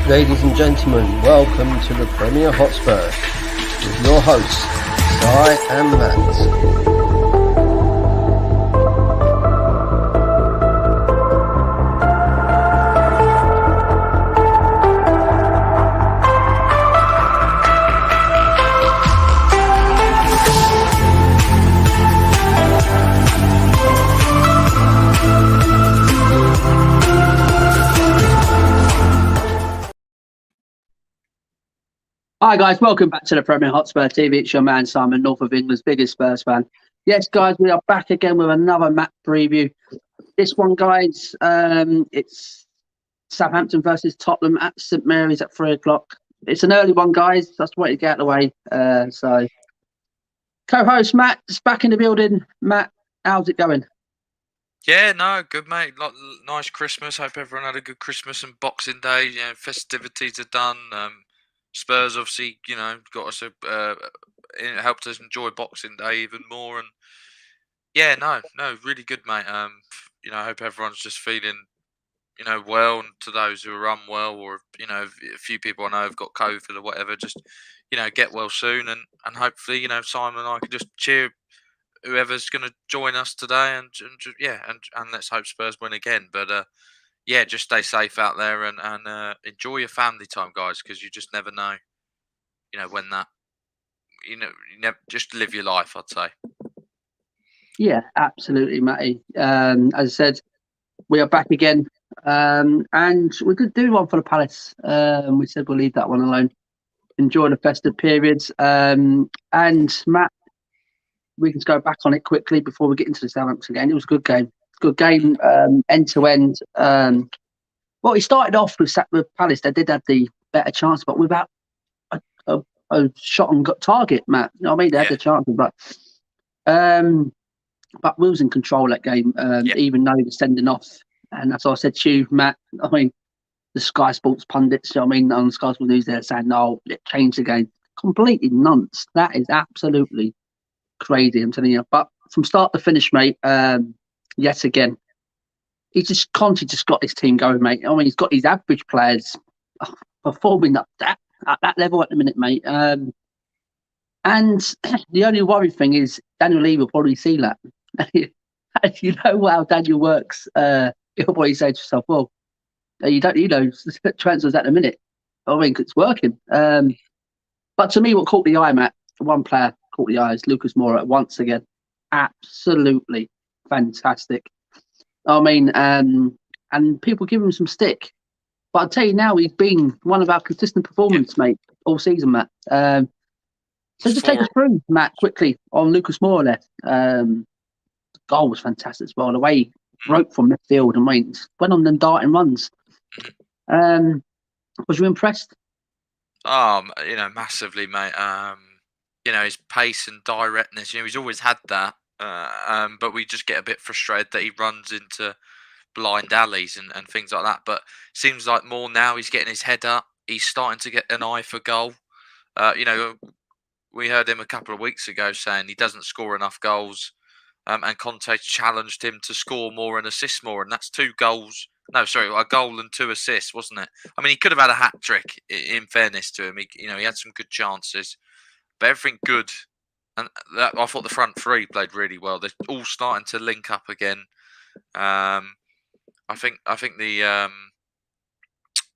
Ladies and gentlemen, welcome to the Premier Hotspur with your hosts, Si and Matt. Hi guys, welcome back to the Premier Hotspur TV. It's your man Simon, North of England's biggest Spurs fan. Yes, guys, we are back again with another match preview. This one, guys, it's Southampton versus Tottenham at St Mary's at 3 o'clock. It's an early one, guys. Just wanted to get out of the way. So, co-host Matt is back in the building. Matt, how's it going? Yeah, no, good mate. Nice Christmas. Hope everyone had a good Christmas and Boxing Day. You know, festivities are done. Spurs obviously, got us it helped us enjoy Boxing Day even more. And yeah, no, really good, mate. I hope everyone's just feeling, well. And to those who are unwell, or a few people I know have got COVID or whatever, just get well soon. And hopefully, Simon and I can just cheer whoever's going to join us today, and let's hope Spurs win again. But just stay safe out there and enjoy your family time, guys, because you just never know, when that, you never just live your life, I'd say. Yeah, absolutely, Matty. As I said, we are back again, and we could do one for the Palace. We said we'll leave that one alone. Enjoy the festive periods, and Matt, we can go back on it quickly before we get into the Southampton game. It was a good game. Good game, end to end. Well, he started off with Palace. They did have the better chance, but without a shot on target, Matt. You know what I mean? They had the chances, but we was in control that game, even though the sending off. And that's what I said to you, Matt. I mean, the Sky Sports pundits, you know what I mean, on Sky Sports News, they're saying, no, it changed the game. Completely nonce. That is absolutely crazy, I'm telling you. But from start to finish, mate, yet again, Conte just got his team going, mate. I mean, he's got his average players performing at that level at the minute, mate. And the only worry thing is Daniel Lee will probably see that. If you know how Daniel works, he'll probably say to himself, well, you don't, transfers at the minute. I mean, it's working. But to me, what caught the eye, Matt, one player caught the eye is Lucas Moura once again. Absolutely fantastic. I mean, and people give him some stick. But I'll tell you now, he's been one of our consistent performers, mate, all season, Matt. So just take us through, Matt, quickly on Lucas Moura there. The goal was fantastic as well. The way he broke from midfield and went on them darting runs. Was you impressed? Massively, mate. His pace and directness, he's always had that. But we just get a bit frustrated that he runs into blind alleys and things like that. But seems like more now he's getting his head up. He's starting to get an eye for goal. We heard him a couple of weeks ago saying he doesn't score enough goals. And Conte challenged him to score more and assist more. And that's 2 goals. No, sorry, a goal and 2 assists, wasn't it? I mean, he could have had a hat-trick, in fairness to him. He had some good chances. But everything good. And I thought the front 3 played really well. They're all starting to link up again. I think the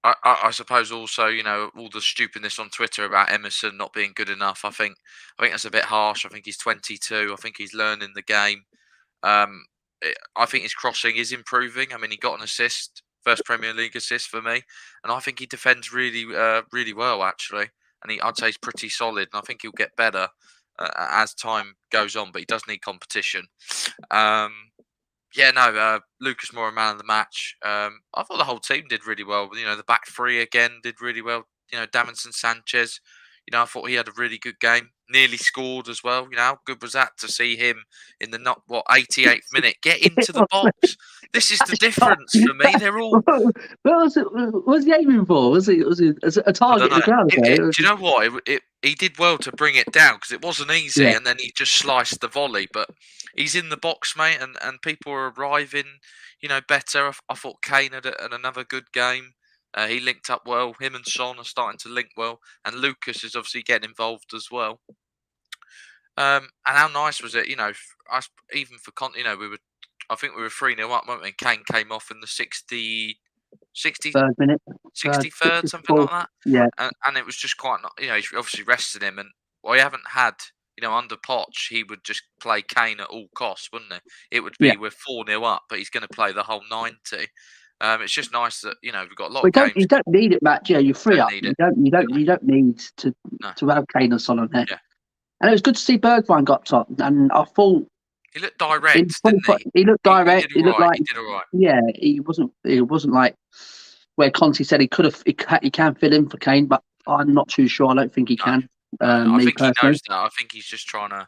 I suppose also all the stupidness on Twitter about Emerson not being good enough. I think that's a bit harsh. I think he's 22. I think he's learning the game. I think his crossing is improving. I mean, he got an assist, first Premier League assist for me, and I think he defends really well actually. And I'd say he's pretty solid, and I think he'll get better as time goes on. But he does need competition. Lucas Moura, man of the match. I thought the whole team did really well. The back 3 again did really well. Davinson Sanchez. I thought he had a really good game. Nearly scored as well. How good was that to see him in the 88th minute get into the box? This is the difference for me. They're all. What was he aiming for? Was it a target in the ground? Do you know what? He did well to bring it down because it wasn't easy, and then he just sliced the volley. But he's in the box, mate, and people are arriving. Better. I thought Kane had another good game. He linked up well. Him and Son are starting to link well, and Lucas is obviously getting involved as well. And how nice was it? Us, even for Conte, I think we were 3-0 up, weren't we? And Kane came off in the 60 Third minute, 63rd, something like that. Yeah, And it was just quite, he's obviously rested him. And we haven't had, under Poch, he would just play Kane at all costs, wouldn't he? It would be we're 4-0 up, but he's going to play the whole 90. It's just nice that we've got a lot of games. You don't need it, Matt. Yeah, you're free up. You don't need to have Kane or Son on there. Yeah. And it was good to see Bergwijn got top. And I thought he looked direct, didn't he? He looked direct. He looked like he did all right. Yeah, he wasn't like where Conte said he can fill in for Kane, but I'm not too sure. I don't think he can. I think he knows that. I think he's just trying to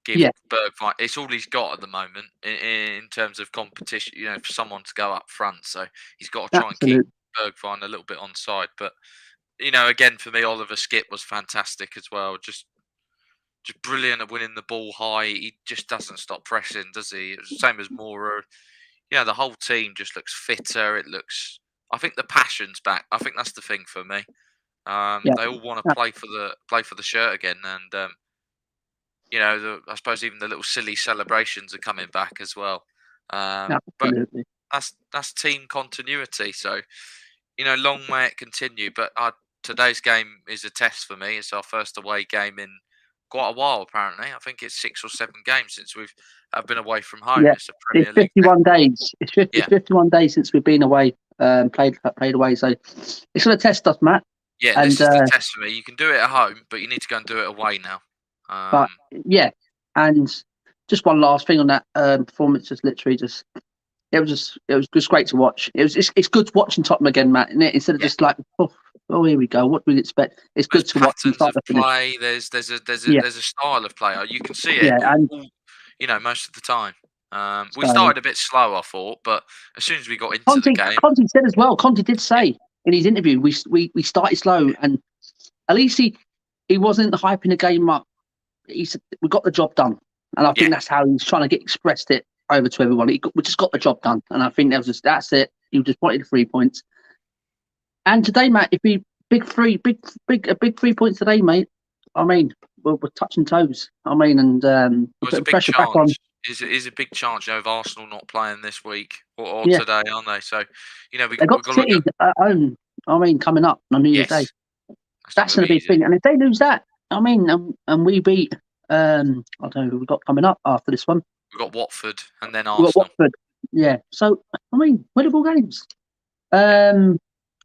give Bergwijn. It's all he's got at the moment in terms of competition. For someone to go up front, so he's got to try and keep Bergwijn a little bit on side. But again for me, Oliver Skip was fantastic as well. Just brilliant at winning the ball high. He just doesn't stop pressing, does he? It's the same as Mora. The whole team just looks fitter. I think the passion's back. I think that's the thing for me. They all want to play for the shirt again, and I suppose even the little silly celebrations are coming back as well. But that's team continuity. So long may it continue. But today's game is a test for me. It's our first away game in quite a while, apparently. I think it's 6 or 7 games since we've been away from home. Yeah, it's a Premier League 51 days. It's 51 days since we've been away, played away. So it's going to test us, Matt. Yeah, this is the test for me. You can do it at home, but you need to go and do it away now. But yeah, and just one last thing on that performance. It was just great to watch. It's good watching Tottenham again, Matt. Isn't it? Instead of just like, oh, here we go. What do we expect? It's good to watch. Patterns of play. There's a style of play. You can see it. Most of the time. We started a bit slow, I thought, but as soon as we got into the game, Conte said as well. Conte did say in his interview, we started slow, and at least he wasn't hyping the game up. He said we got the job done, and I think that's how he's trying to expressed it over to everyone. We just got the job done, and I think that's it. He just wanted 3 points. And today, Matt, if we big 3 points today, mate. I mean, we're touching toes. I mean, and we're putting pressure back on. Is a big chance, of Arsenal not playing this week or today, aren't they? So, we've got City at home. I mean, coming up on New Year's Day. That's going to be a thing. And if they lose that, I mean, and we beat, I don't know who we've got coming up after this one. We've got Watford and then Arsenal. We've got Watford. Yeah. So, I mean, winnable games.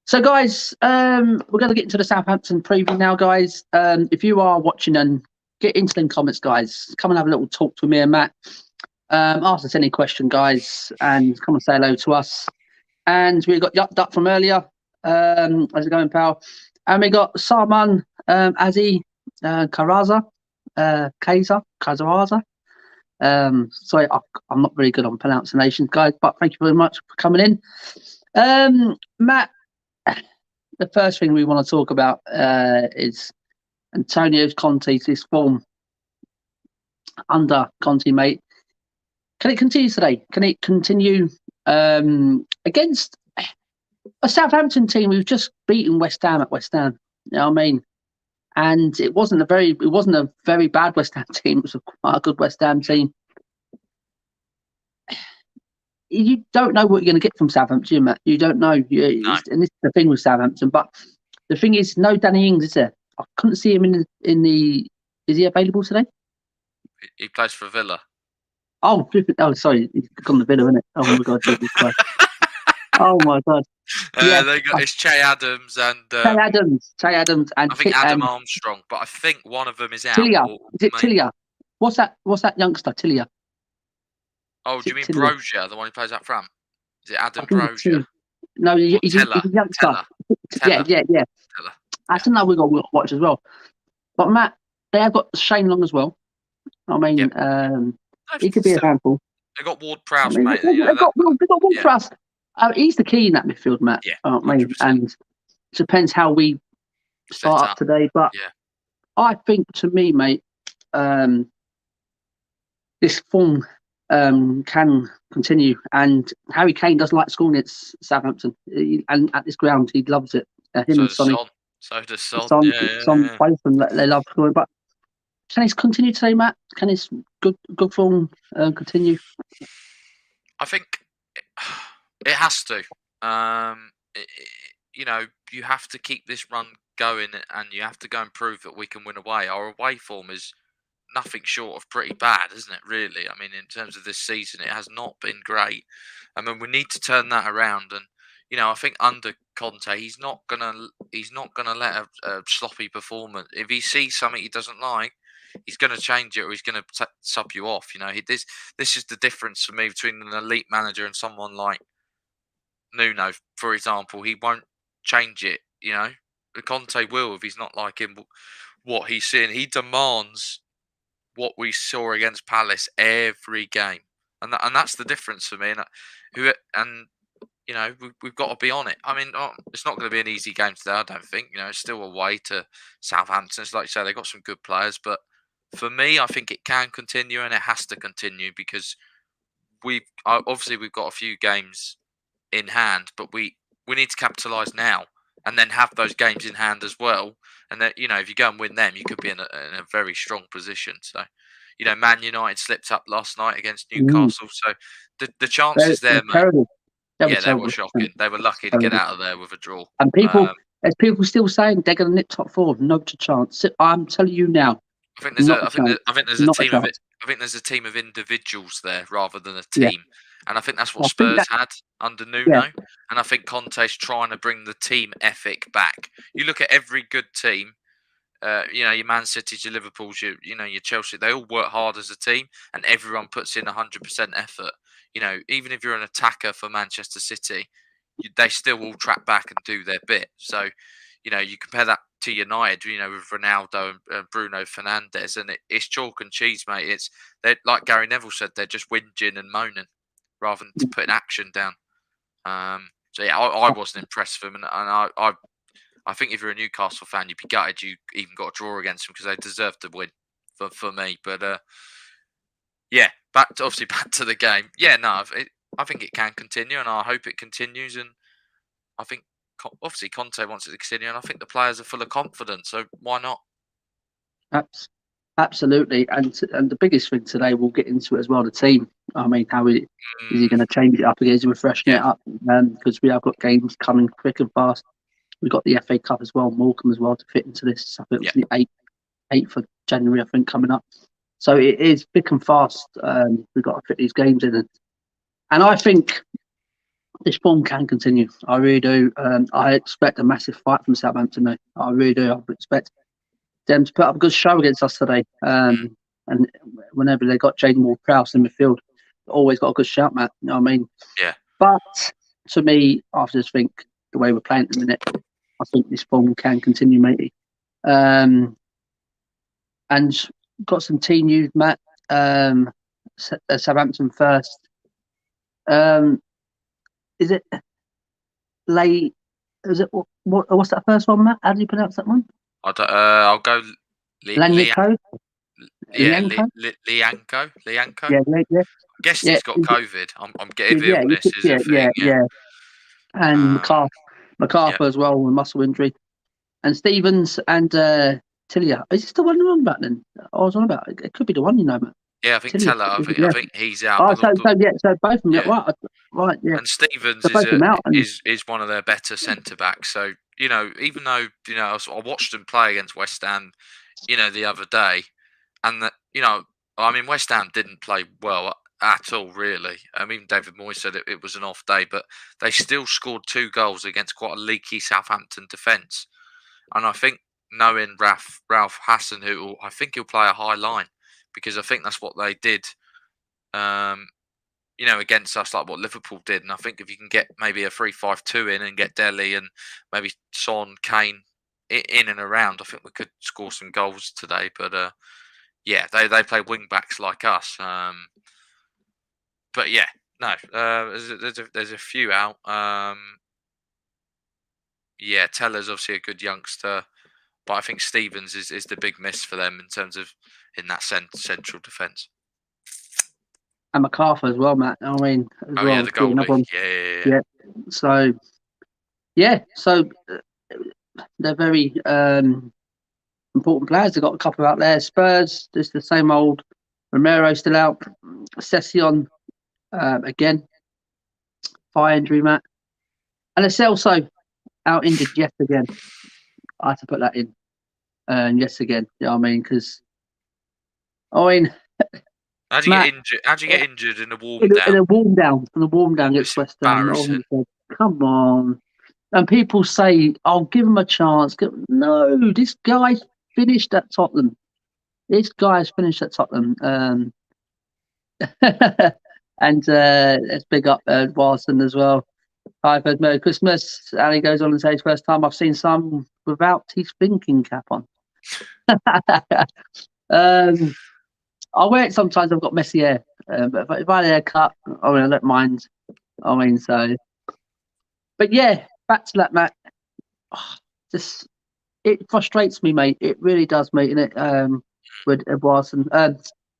So, guys, we're going to get into the Southampton preview now, guys. If you are watching, and get into them comments, guys. Come and have a little talk to me and Matt. Ask us any question, guys, and come and say hello to us. And we got Yuck Duck from earlier. How's it going, pal? And we got Salman Azi Karaza. Kazaraza. Sorry, I'm not very good on pronunciation, guys, but thank you very much for coming in. Matt, the first thing we want to talk about is Antonio Conte's form under Conte, mate. Can it continue today? Can it continue against a Southampton team who've just beaten West Ham at West Ham? You know what I mean? And it wasn't a very bad West Ham team. It was quite a good West Ham team. You don't know what you're going to get from Southampton, Matt. You don't know. No. And this is the thing with Southampton. But the thing is, no Danny Ings, is there? I couldn't see him in the. Is he available today? He plays for Villa. Oh, sorry. He's gone to Villa, isn't it? Oh, my God. Oh, my God. They got it's Che Adams and Che Adams and I think Adam Armstrong, but I think one of them is out. Tilia. Is it Tilia? What's that youngster, Tilia? Oh, do you mean Brozier, the one who plays up front? Is it Adam Brozier? No, he's a youngster. Teller. Yeah. Teller. That's another we got to watch as well. But Matt, they have got Shane Long as well. I mean, he could be a handful. They got Ward Prowse, mate. They've got Ward Prowse. He's the key in that midfield, Matt. Yeah, and it depends how we start up today. But I think, to me, mate, this form can continue. And Harry Kane doesn't like scoring against Southampton, and at this ground he loves it. Him So and does Sonny, Son. So does Son. Son, Yeah. Son, both of them, they love scoring. But can he continue today, Matt? Can his good form continue? I think it has to. You have to keep this run going, and you have to go and prove that we can win away. Our away form is nothing short of pretty bad, isn't it? Really, I mean, in terms of this season, it has not been great. I mean, we need to turn that around, and I think under Conte, he's not gonna let a sloppy performance. If he sees something he doesn't like, he's going to change it, or he's going to sub you off. This is the difference for me between an elite manager and someone like Nuno, for example. He won't change it. Conte will if he's not liking what he's seeing. He demands what we saw against Palace every game, and that's the difference for me. We've got to be on it. I mean, it's not going to be an easy game today, I don't think. It's still away to Southampton. It's like you say, they've got some good players, but for me, I think it can continue, and it has to continue, because we've got a few games in hand, but we need to capitalise now, and then have those games in hand as well. And then if you go and win them, you could be in a very strong position. So, Man United slipped up last night against Newcastle, so the chances there, mate. Terrible. They were shocking. They were lucky to get out of there with a draw. And there's people still saying they're going to nip top four. Not a chance. I'm telling you now. I think there's a team of individuals there rather than a team, and I think that's what Spurs had under Nuno. And I think Conte's trying to bring the team ethic back. You look at every good team. Your Man City's, your Liverpool's, your Chelsea. They all work hard as a team, and everyone puts in 100% effort. Even if you're an attacker for Manchester City, they still all track back and do their bit. So, you compare that to United, with Ronaldo and Bruno Fernandes, and it's chalk and cheese, mate. They're like Gary Neville said, they're just whinging and moaning rather than putting action down. I wasn't impressed with them, and I think if you're a Newcastle fan, you'd be gutted you even got a draw against them, because they deserved to win for me. But back to the game. I think it can continue, and I hope it continues. And I think obviously Conte wants it to continue, and I think the players are full of confidence. So why not? Absolutely. And the biggest thing today, we'll get into it as well, the team. I mean, how is he going to change it up again? Is he refreshing it up? Because we have got games coming quick and fast. We've got the FA Cup as well, Morecambe as well, to fit into this. I think it was the 8th of January, I think, coming up. So it is big and fast. We've got to fit these games in. And I think this form can continue. I really do. I expect a massive fight from Southampton, though. I really do. I expect them to put up a good show against us today. And whenever they got Jaden Ward-Prowse in midfield, always got a good shout, Matt. You know what I mean? Yeah. But to me, I just think the way we're playing at the minute, I think this form can continue, matey. And got some team news, Matt. Southampton first. Is it late? Is it what's that first one, Matt? How do you pronounce that one? I'll go Lianco. Lianco. Yeah. I guess he's got COVID. I'm getting illness is a thing. Yeah. And MacArthur as well with muscle injury. And Stevens and Tillia. Is this the one you're on about then? I was on about. It could be the one, Matt. Yeah, I think Teller. I think he's out. Oh, so both of them. Yeah. Right. Yeah. And Stevens is one of their better centre backs. So even though I watched him play against West Ham, the other day, and West Ham didn't play well at all, really. Even David Moyes said it was an off day, but they still scored 2 goals against quite a leaky Southampton defence. And I think knowing Ralph Hassan, I think he'll play a high line, because I think that's what they did, against us, like what Liverpool did. And I think if you can get maybe a 3-5-2 in and get Dele and maybe Son, Kane in and around, I think we could score some goals today. But they play wing backs like us. But there's a few out. Teller's obviously a good youngster, but I think Stevens is the big miss for them in that central defence. and MacArthur as well, Matt. I mean, as Oh well. yeah, the Another goalie. one. Yeah. So they're very important players. They've got a couple out there. Spurs, just the same old. Romero still out. Session again, thigh injury, Matt. And Celso out injured yet again. I had to put that in. Yes again. You know what I mean? Because How'd you Matt, get injured? How'd you get injured in a warm in down? a warm down, against It's West Ham. embarrassing. Come on. And people say, "I'll give him a chance." No, this guy's finished at Tottenham. And let's big up Watson as well. I've heard Merry Christmas. And he goes on and says, first time I've seen some without his thinking cap on. I wear it sometimes. I've got messy hair. But if I had a haircut, I don't mind. But yeah, back to that, Matt. It frustrates me, mate. It really does, mate. With Watson,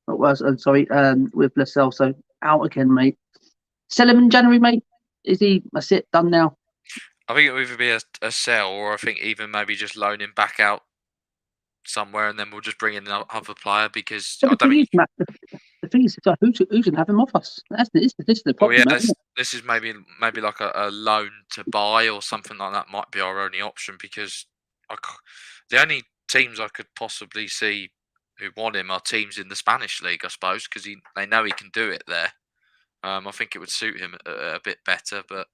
with Lascelles, so out again, mate. Sell him in January, mate. Is he? That's it, done now. I think it would either be a sell, or I think even maybe just loan him back out somewhere, and then we'll just bring in another player because The thing is, who's going to have him off us? This is the problem. This is maybe like a loan to buy or something like that might be our only option, because the only teams I could possibly see who want him are teams in the Spanish league, I suppose, because they know he can do it there. I think it would suit him a bit better, but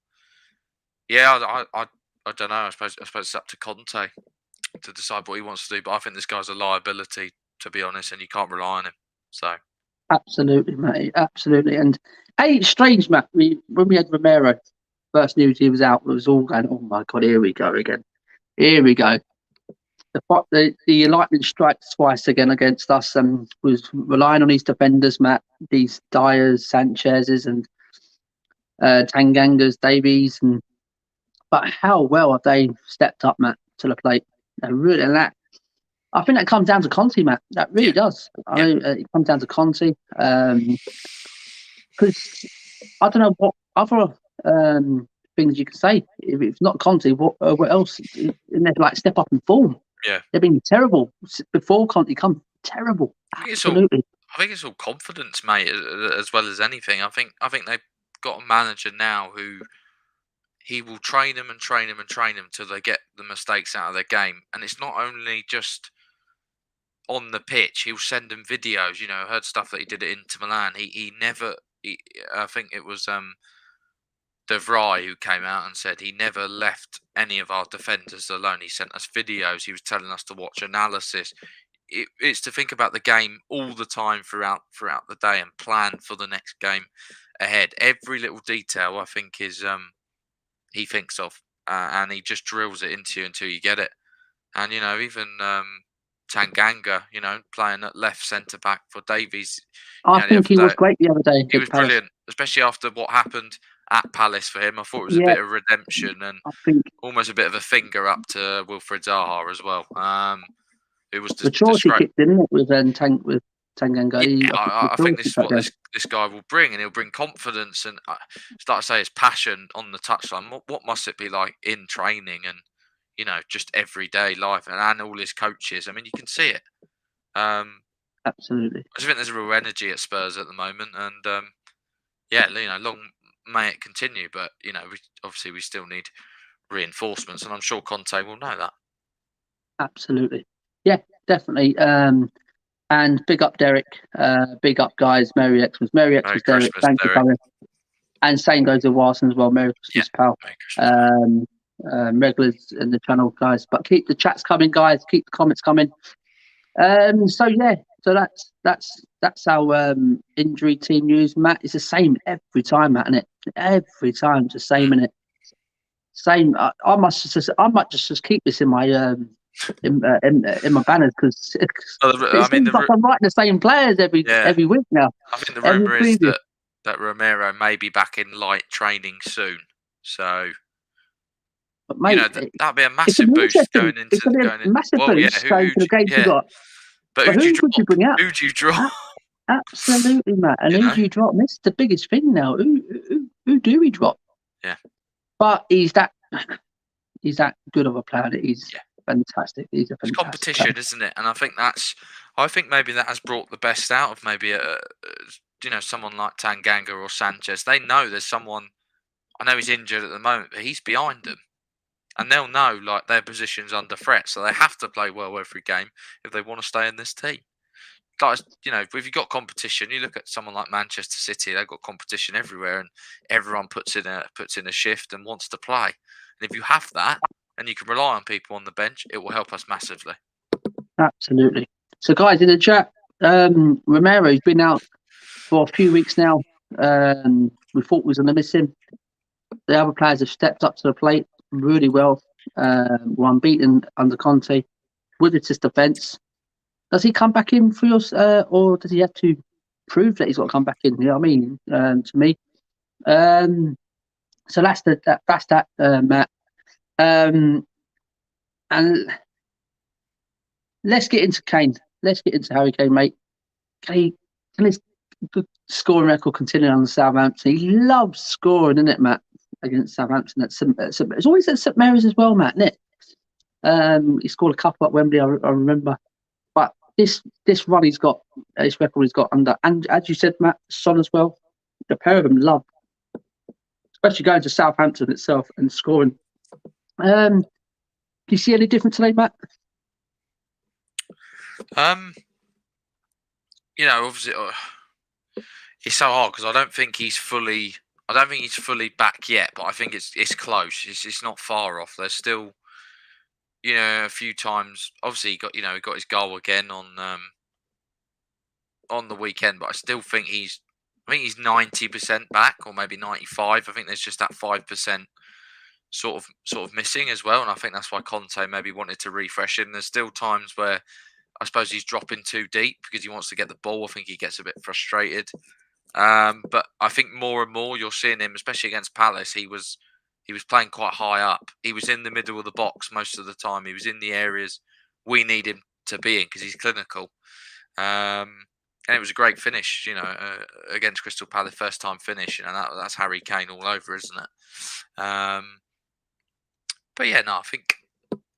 yeah, I don't know. I suppose it's up to Conte to decide what he wants to do. But I think this guy's a liability, to be honest, and you can't rely on him. So absolutely, mate, absolutely. And it's strange, Matt. When we had Romero, first news he was out, it was all going, "Oh my god, here we go again. Here we go." The lightning strikes twice again against us, and was relying on his defenders, Matt. These Dyers, Sanchez's, and Tangangas, Davies, but how well have they stepped up, Matt, to the plate? Really, and that I think that comes down to Conte, Matt. That really does. It comes down to Conte, because I don't know what other things you can say. If it's not Conte, what else? And they're like step up and form. Yeah, they've been terrible before Conte come. Terrible, absolutely. I think it's all confidence, mate, as well as anything. I think they've got a manager now who he will train them and train them and train them till they get the mistakes out of their game. And it's not only just on the pitch. He'll send them videos. I heard stuff that he did at Inter Milan. I think it was De Vrij who came out and said he never left any of our defenders alone. He sent us videos. He was telling us to watch analysis. It's to think about the game all the time throughout the day and plan for the next game ahead. Every little detail, I think, is he thinks of, and he just drills it into you until you get it. And even Tanganga, playing at left centre back for Davies. I think he was great the other day. He was brilliant, especially after what happened at Palace for him. I thought it was a bit of redemption and almost a bit of a finger up to Wilfried Zaha as well. It was the choice he kicked, didn't it, with Tanganga? Yeah, I think this is what this guy will bring, and he'll bring confidence and start to say his passion on the touchline. What must it be like in training and just everyday life, and all his coaches? I mean, you can see it. Absolutely. I just think there's a real energy at Spurs at the moment, and long may it continue. But we still need reinforcements, and I'm sure Conte will know that. Absolutely. Yeah, definitely. And big up Derek. Big up guys. Merry Xmas. Merry Xmas, Derek. Thank you for coming. And same goes to Watson as well. Merry Christmas, pal. Regulars in the channel, guys. But keep the chats coming, guys. Keep the comments coming. So that's our injury team news, Matt. It's the same every time, Matt, isn't it? Every time, it's the same, isn't it? Same. I might just keep this in my in my banners because I'm writing the same players every week now. I think the rumour is that Romero may be back in light training soon. So. But mate, that'd be a massive boost going into massive boost going to the games you got. But who do you bring out? Who do you draw? Absolutely, Matt. And You who know? do you drop? This is the biggest thing now. Who do we drop? Yeah. But he's that good of a player. That he's Yeah. fantastic. He's a It's fantastic competition, player. isn't it? And I think maybe that has brought the best out of maybe someone like Tanganga or Sanchez. They know there's someone. I know he's injured at the moment, but he's behind them, and they'll know like their position's under threat, so they have to play well every game if they want to stay in this team. Like, if you've got competition, you look at someone like Manchester City. They've got competition everywhere, and everyone puts in a shift and wants to play. And if you have that, and you can rely on people on the bench, it will help us massively. Absolutely. So, guys, in the chat, Romero's been out for a few weeks now. We thought we was going to miss him. The other players have stepped up to the plate really well. Were unbeaten under Conte with his defence. Does he come back in for yours, or does he have to prove that he's got to come back in? You know what I mean? To me. So that's that, Matt. And let's get into Kane. Let's get into Harry Kane, mate. Can his good scoring record continue on Southampton? He loves scoring, isn't it, Matt? Against Southampton it's always at St Mary's as well, Matt, isn't it? He scored a couple at Wembley, I remember. But this run he's got, this record he's got under, and as you said, Matt, Son as well. The pair of them love, especially going to Southampton itself and scoring. Do you see any different today, Matt? Obviously, it's so hard because I don't think he's fully back yet, but I think it's close. It's not far off. There's still, a few times. Obviously, he got his goal again on the weekend, but I still think he's 90% back, or maybe 95. I think there's just that 5% sort of missing as well, and I think that's why Conte maybe wanted to refresh him. There's still times where I suppose he's dropping too deep because he wants to get the ball. I think he gets a bit frustrated. But I think more and more you're seeing him, especially against Palace. He was playing quite high up. He was in the middle of the box most of the time. He was in the areas we need him to be in because he's clinical. And it was a great finish, against Crystal Palace, first time finish. That's Harry Kane all over, isn't it? But yeah, no,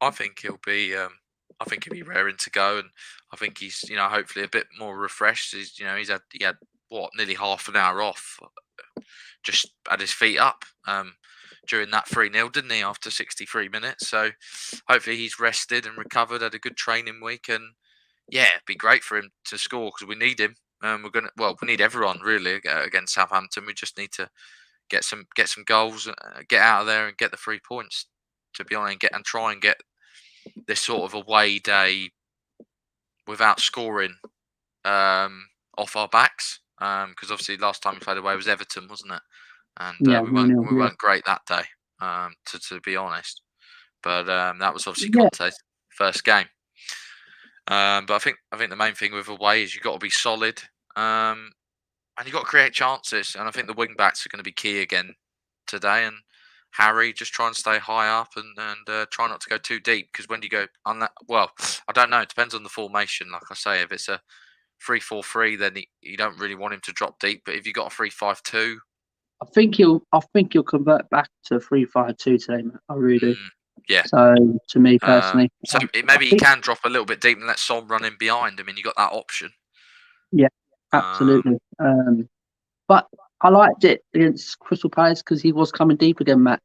I think he'll be. I think he'll be raring to go, and I think he's, hopefully a bit more refreshed. He had nearly half an hour off, just had his feet up during that 3-0, didn't he? After 63 minutes, so hopefully he's rested and recovered, had a good training week, and yeah, it'd be great for him to score because we need him. We need everyone really against Southampton. We just need to get some goals, get out of there, and get the 3 points. To be honest, and try and get this sort of away day without scoring off our backs, because obviously last time we played away was Everton, wasn't it? And we weren't great that day, to be honest. But that was obviously Conte's first game. But I think the main thing with away is you've got to be solid, and you've got to create chances. And I think the wing backs are going to be key again today. And Harry, just try and stay high up and try not to go too deep, because when you go on that, well, I don't know. It depends on the formation. Like I say, if it's a 3-4-3, then you don't really want him to drop deep. But if you've got a 3-5-2, I think he'll convert back to 3-5-2 today, Matt. I really do. Yeah. So to me personally, maybe he can drop a little bit deep and let Son run in behind. I mean, you got that option. Yeah, absolutely. But I liked it against Crystal Palace because he was coming deep again, Matt.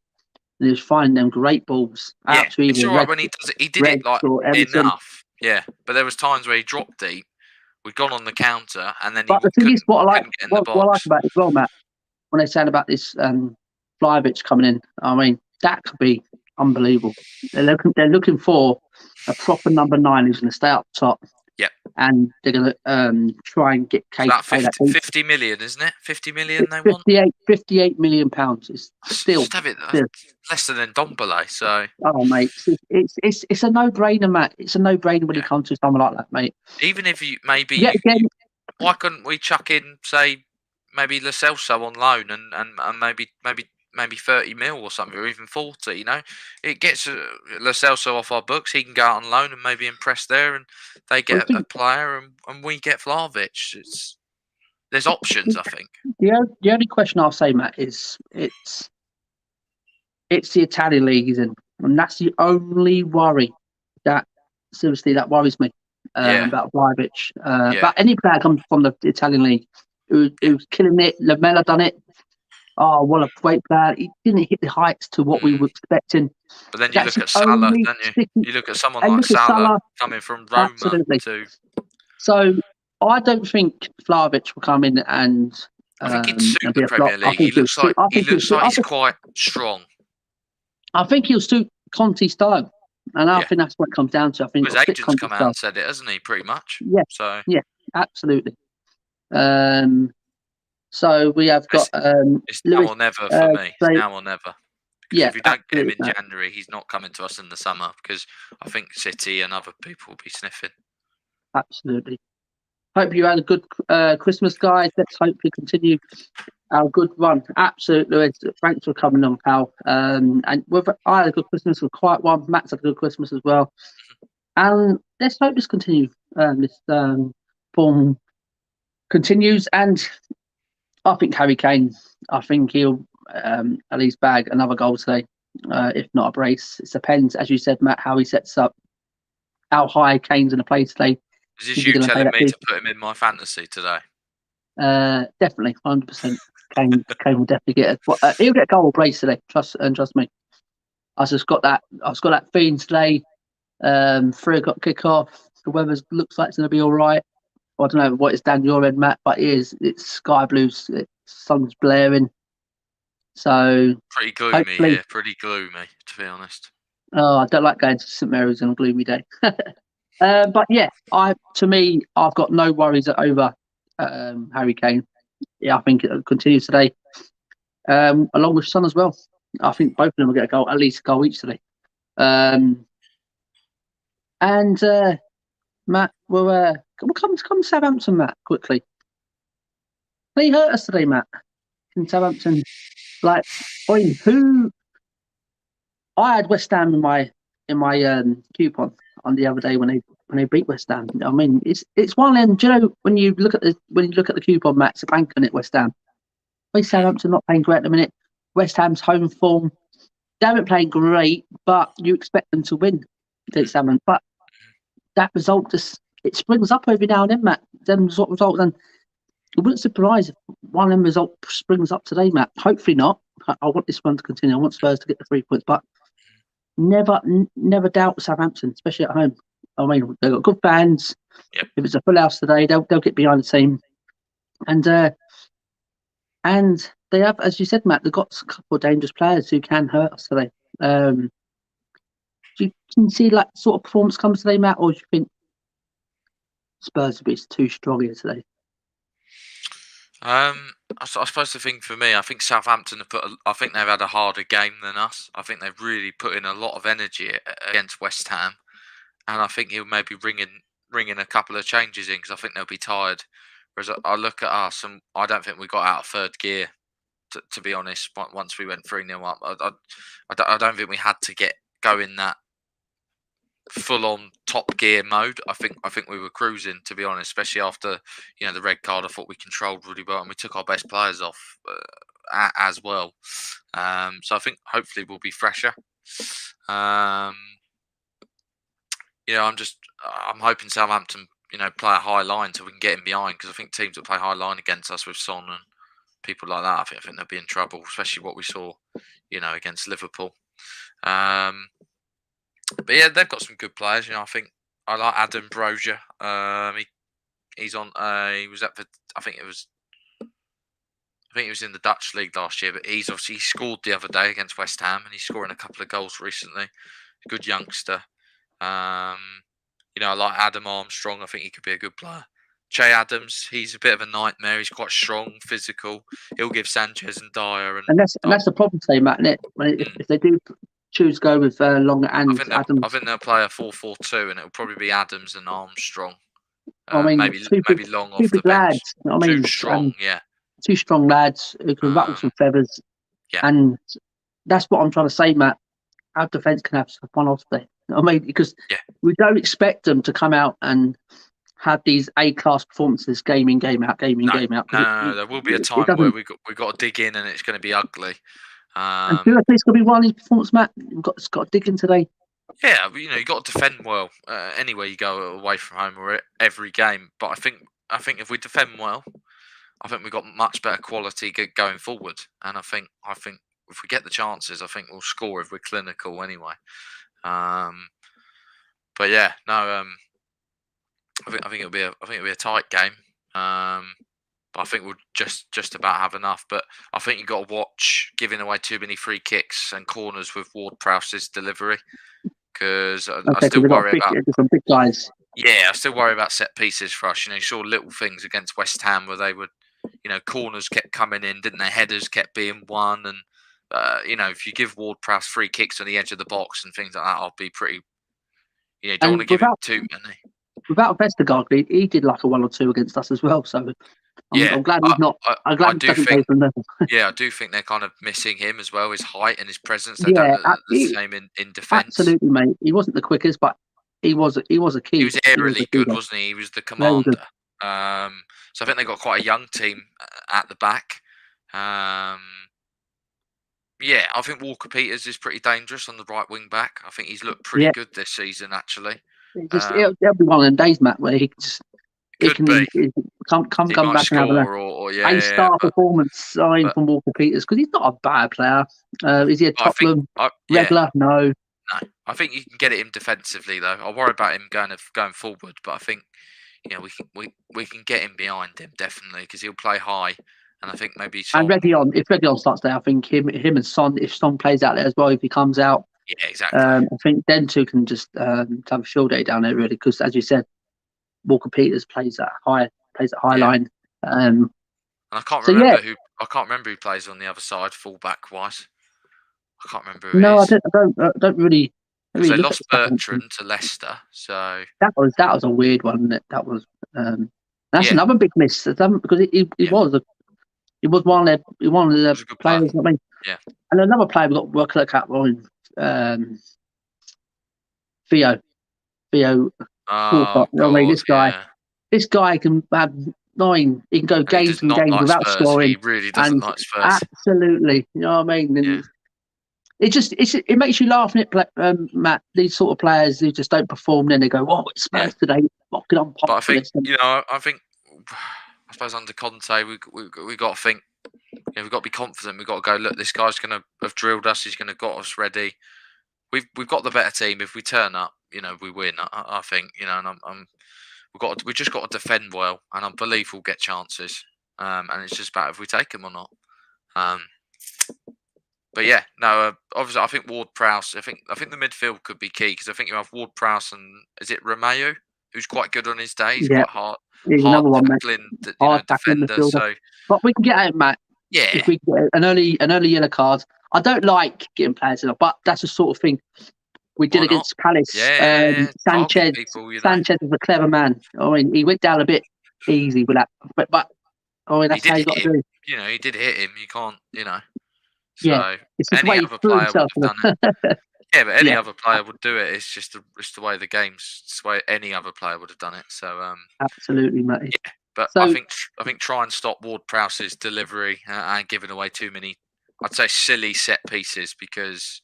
And he was finding them great balls. Yeah, it's all right when he does it. He did it like enough. Yeah, but there was times where he dropped deep. We'd gone on the counter, and then but the thing is, what I like about it as well, Matt, when they're saying about this Vlahovic coming in, I mean, that could be unbelievable. They're looking for a proper number 9 who's going to stay up top. Yep. And they're going to try and get Kane to pay that 50 million, isn't it? 50 million they want? 58 million pounds. Is still less than Ndombele, so... Oh, mate, it's a no-brainer, Matt. It's a no-brainer when it comes to someone like that, mate. Even if you why couldn't we chuck in, say, maybe Lo Celso on loan and maybe 30 mil or something, or even 40, It gets Lo Celso off our books. He can go out on loan and maybe impress there, and they get a player, and we get Vlahovic. there's options. I think. The only question I'll say, Matt, is it's the Italian league he's in, and that's the only worry that seriously that worries me about Vlahovic. But any player comes from the Italian league who's killing it. Lamella done it. Oh, what a great player! He didn't hit the heights to what we were expecting. But then you look at Salah, don't you? You look at someone like Salah coming from Roma too. So I don't think Vlahovic will come in and. I think he'd suit the Premier League. He looks like he's quite strong. I think he'll suit Conte's style, and I think that's what it comes down to. I think his agent's come out and said it, hasn't he? Pretty much. Yeah. So yeah, absolutely. So we have got. It's now or never for me. It's now or never. Yeah. If you don't get him in January, he's not coming to us in the summer because I think City and other people will be sniffing. Absolutely. Hope you had a good Christmas, guys. Let's hopefully continue our good run. Absolutely. Thanks for coming on, pal. And I had a good Christmas, a quiet one. Matt's had a good Christmas as well. And let's hope this continues. This form continues. And I think Harry Kane, I think he'll at least bag another goal today, if not a brace. It depends, as you said, Matt, how he sets up, how high Kane's going to play today. Is this you telling me to put him in my fantasy today? Definitely, 100%. Kane will definitely get it. He'll get a goal or brace today. Trust me. I just got that feeling today. 3 o'clock kickoff. The weather looks like it's going to be all right. I don't know what it's down your end, Matt, but it's sky blue. Sun's blaring. So pretty gloomy here. Pretty gloomy, to be honest. Oh, I don't like going to St Mary's on a gloomy day. But yeah, I've got no worries over Harry Kane. Yeah, I think it'll continue today, along with Son as well. I think both of them will get at least a goal each today. And Matt, we'll come to Southampton, Matt, quickly. They hurt us today, Matt. In Southampton, who? I had West Ham in my coupon on the other day when they beat West Ham. I mean, it's one of them. Do you know when you look at the coupon, Matt, it's a bank on it. West Ham. Southampton not playing great at the minute. West Ham's home form. They haven't playing great, but you expect them to win against Southampton. But that result it springs up every now and then, Matt. Them sort of results, and it wouldn't surprise if one of them results springs up today, Matt. Hopefully not. I want this one to continue. I want Spurs to get the 3 points, but never doubt Southampton, especially at home. I mean, they've got good fans. Yep. If it's a full house today, they'll get behind the team. And they have, as you said, Matt, they've got a couple of dangerous players who can hurt us today. Do you see sort of performance comes today, Matt, or do you think Spurs will be too strong here today? I suppose the thing for me, I think Southampton I think they've had a harder game than us. I think they've really put in a lot of energy against West Ham, and I think he'll maybe ring in a couple of changes in because I think they'll be tired. Whereas I look at us, and I don't think we got out of third gear. To be honest, once we went 3-0 up, I don't think we had to get going that full-on top gear mode. I think we were cruising, to be honest, especially after the red card. I thought we controlled really well, and we took our best players off as well. So I think hopefully we'll be fresher. I'm hoping Southampton play a high line so we can get in behind, because I think teams that play high line against us with Son and people like that, I think they'll be in trouble, especially what we saw against Liverpool. But yeah, they've got some good players. I think I like Adam Brozier. He's on. He was up for. I think he was in the Dutch league last year. But he scored the other day against West Ham, and he's scoring a couple of goals recently. Good youngster. I like Adam Armstrong. I think he could be a good player. Che Adams, he's a bit of a nightmare. He's quite strong, physical. He'll give Sanchez and Dyer. And that's the problem today, Matt. Isn't it? If they do choose to go with Longer and Adams. I think they'll play a 4-4-2, and it'll probably be Adams and Armstrong. Maybe Long off the bench. Two strong, yeah. Two strong lads who can rattle some feathers. Yeah. And that's what I'm trying to say, Matt. Our defence can have one off there. Because we don't expect them to come out and have these A-class performances, game in, game out, game in, game out. No, there will be a time where we got to dig in, and it's going to be ugly. And do you reckon it's going to be one of these performances, Matt? It's got to dig in today. Yeah, you got to defend well anywhere you go away from home or every game. But I think if we defend well, I think we've got much better quality going forward. And I think if we get the chances, I think we'll score if we're clinical anyway. But yeah, no, I think it'll be a tight game. But I think we'll just about have enough. But I think you've got to watch giving away too many free kicks and corners with Ward-Prowse's delivery, because I still worry about some big guys. Yeah, I still worry about set pieces for us. You saw little things against West Ham where they would, corners kept coming in, didn't they? Headers kept being won, and if you give Ward-Prowse free kicks on the edge of the box and things like that, I'll be pretty. Don't want to give him too many. Without Vestergaard, he did like a 1 or 2 against us as well. So I'm glad he's not. I'm glad he doesn't go from there. Yeah, I do think they're kind of missing him as well. His height and his presence. They don't look the same in defence. Absolutely, mate. He wasn't the quickest, but he was a key. He was aerially good, wasn't he? He was the commander. So I think they've got quite a young team at the back. Yeah, I think Walker-Peters is pretty dangerous on the right wing back. I think he's looked pretty good this season, actually. It'll be one of them days, Matt, where he can come back and have a star performance from Walker-Peters, because he's not a bad player. Is he a Tottenham regular? No. I think you can get at him defensively, though. I worry about him going forward, but I think we can get him behind him definitely, because he'll play high. And I think maybe Son. And if Reguilon starts there, I think him and Son, if Son plays out there as well, if he comes out. Yeah, exactly. I think them two can just have a field day down there, really, because as you said, Walker-Peters plays that high line. And I can't remember who plays on the other side, fullback wise. I can't remember who it is. I don't really. Because they lost Bertrand to Leicester, so that was a weird one. Wasn't it? That was another big miss, because he was one of the players. I mean, yeah. And another player we got work look at on Theo. Oh, I mean, this guy can have 9. He can go games and games without scoring. He really doesn't like Spurs. Absolutely, you know what I mean. And it makes you laugh, Matt. These sort of players who just don't perform, then they go, "Oh, it's Spurs today." Mocking on pop. But I think I suppose under Conte, we got to think. We've got to be confident. We've got to go, look, this guy's going to have drilled us. He's going to have got us ready. We've got the better team. If we turn up, we win. I think, and we've just got to defend well, and I believe we'll get chances. And it's just about if we take them or not. But yeah, no. Obviously, I think Ward-Prowse. I think the midfield could be key, because I think you have Ward-Prowse and is it Romeo, who's quite good on his day. He's quite hard. He's another one, defender. So, but we can get at him, Matt. Yeah. If we get an early yellow card, I don't like getting players in, but that's the sort of thing we did against Palace. Sanchez. Sanchez is a clever man. I mean, he went down a bit easy with that, but I mean, that's how you got to do. He did hit him. You can't, So it's any other player would have done it. Yeah, but any other player would do it. It's just the way the game's. It's the way any other player would have done it. So absolutely, mate. Yeah, but I think try and stop Ward-Prowse's delivery and giving away too many, I'd say, silly set pieces, because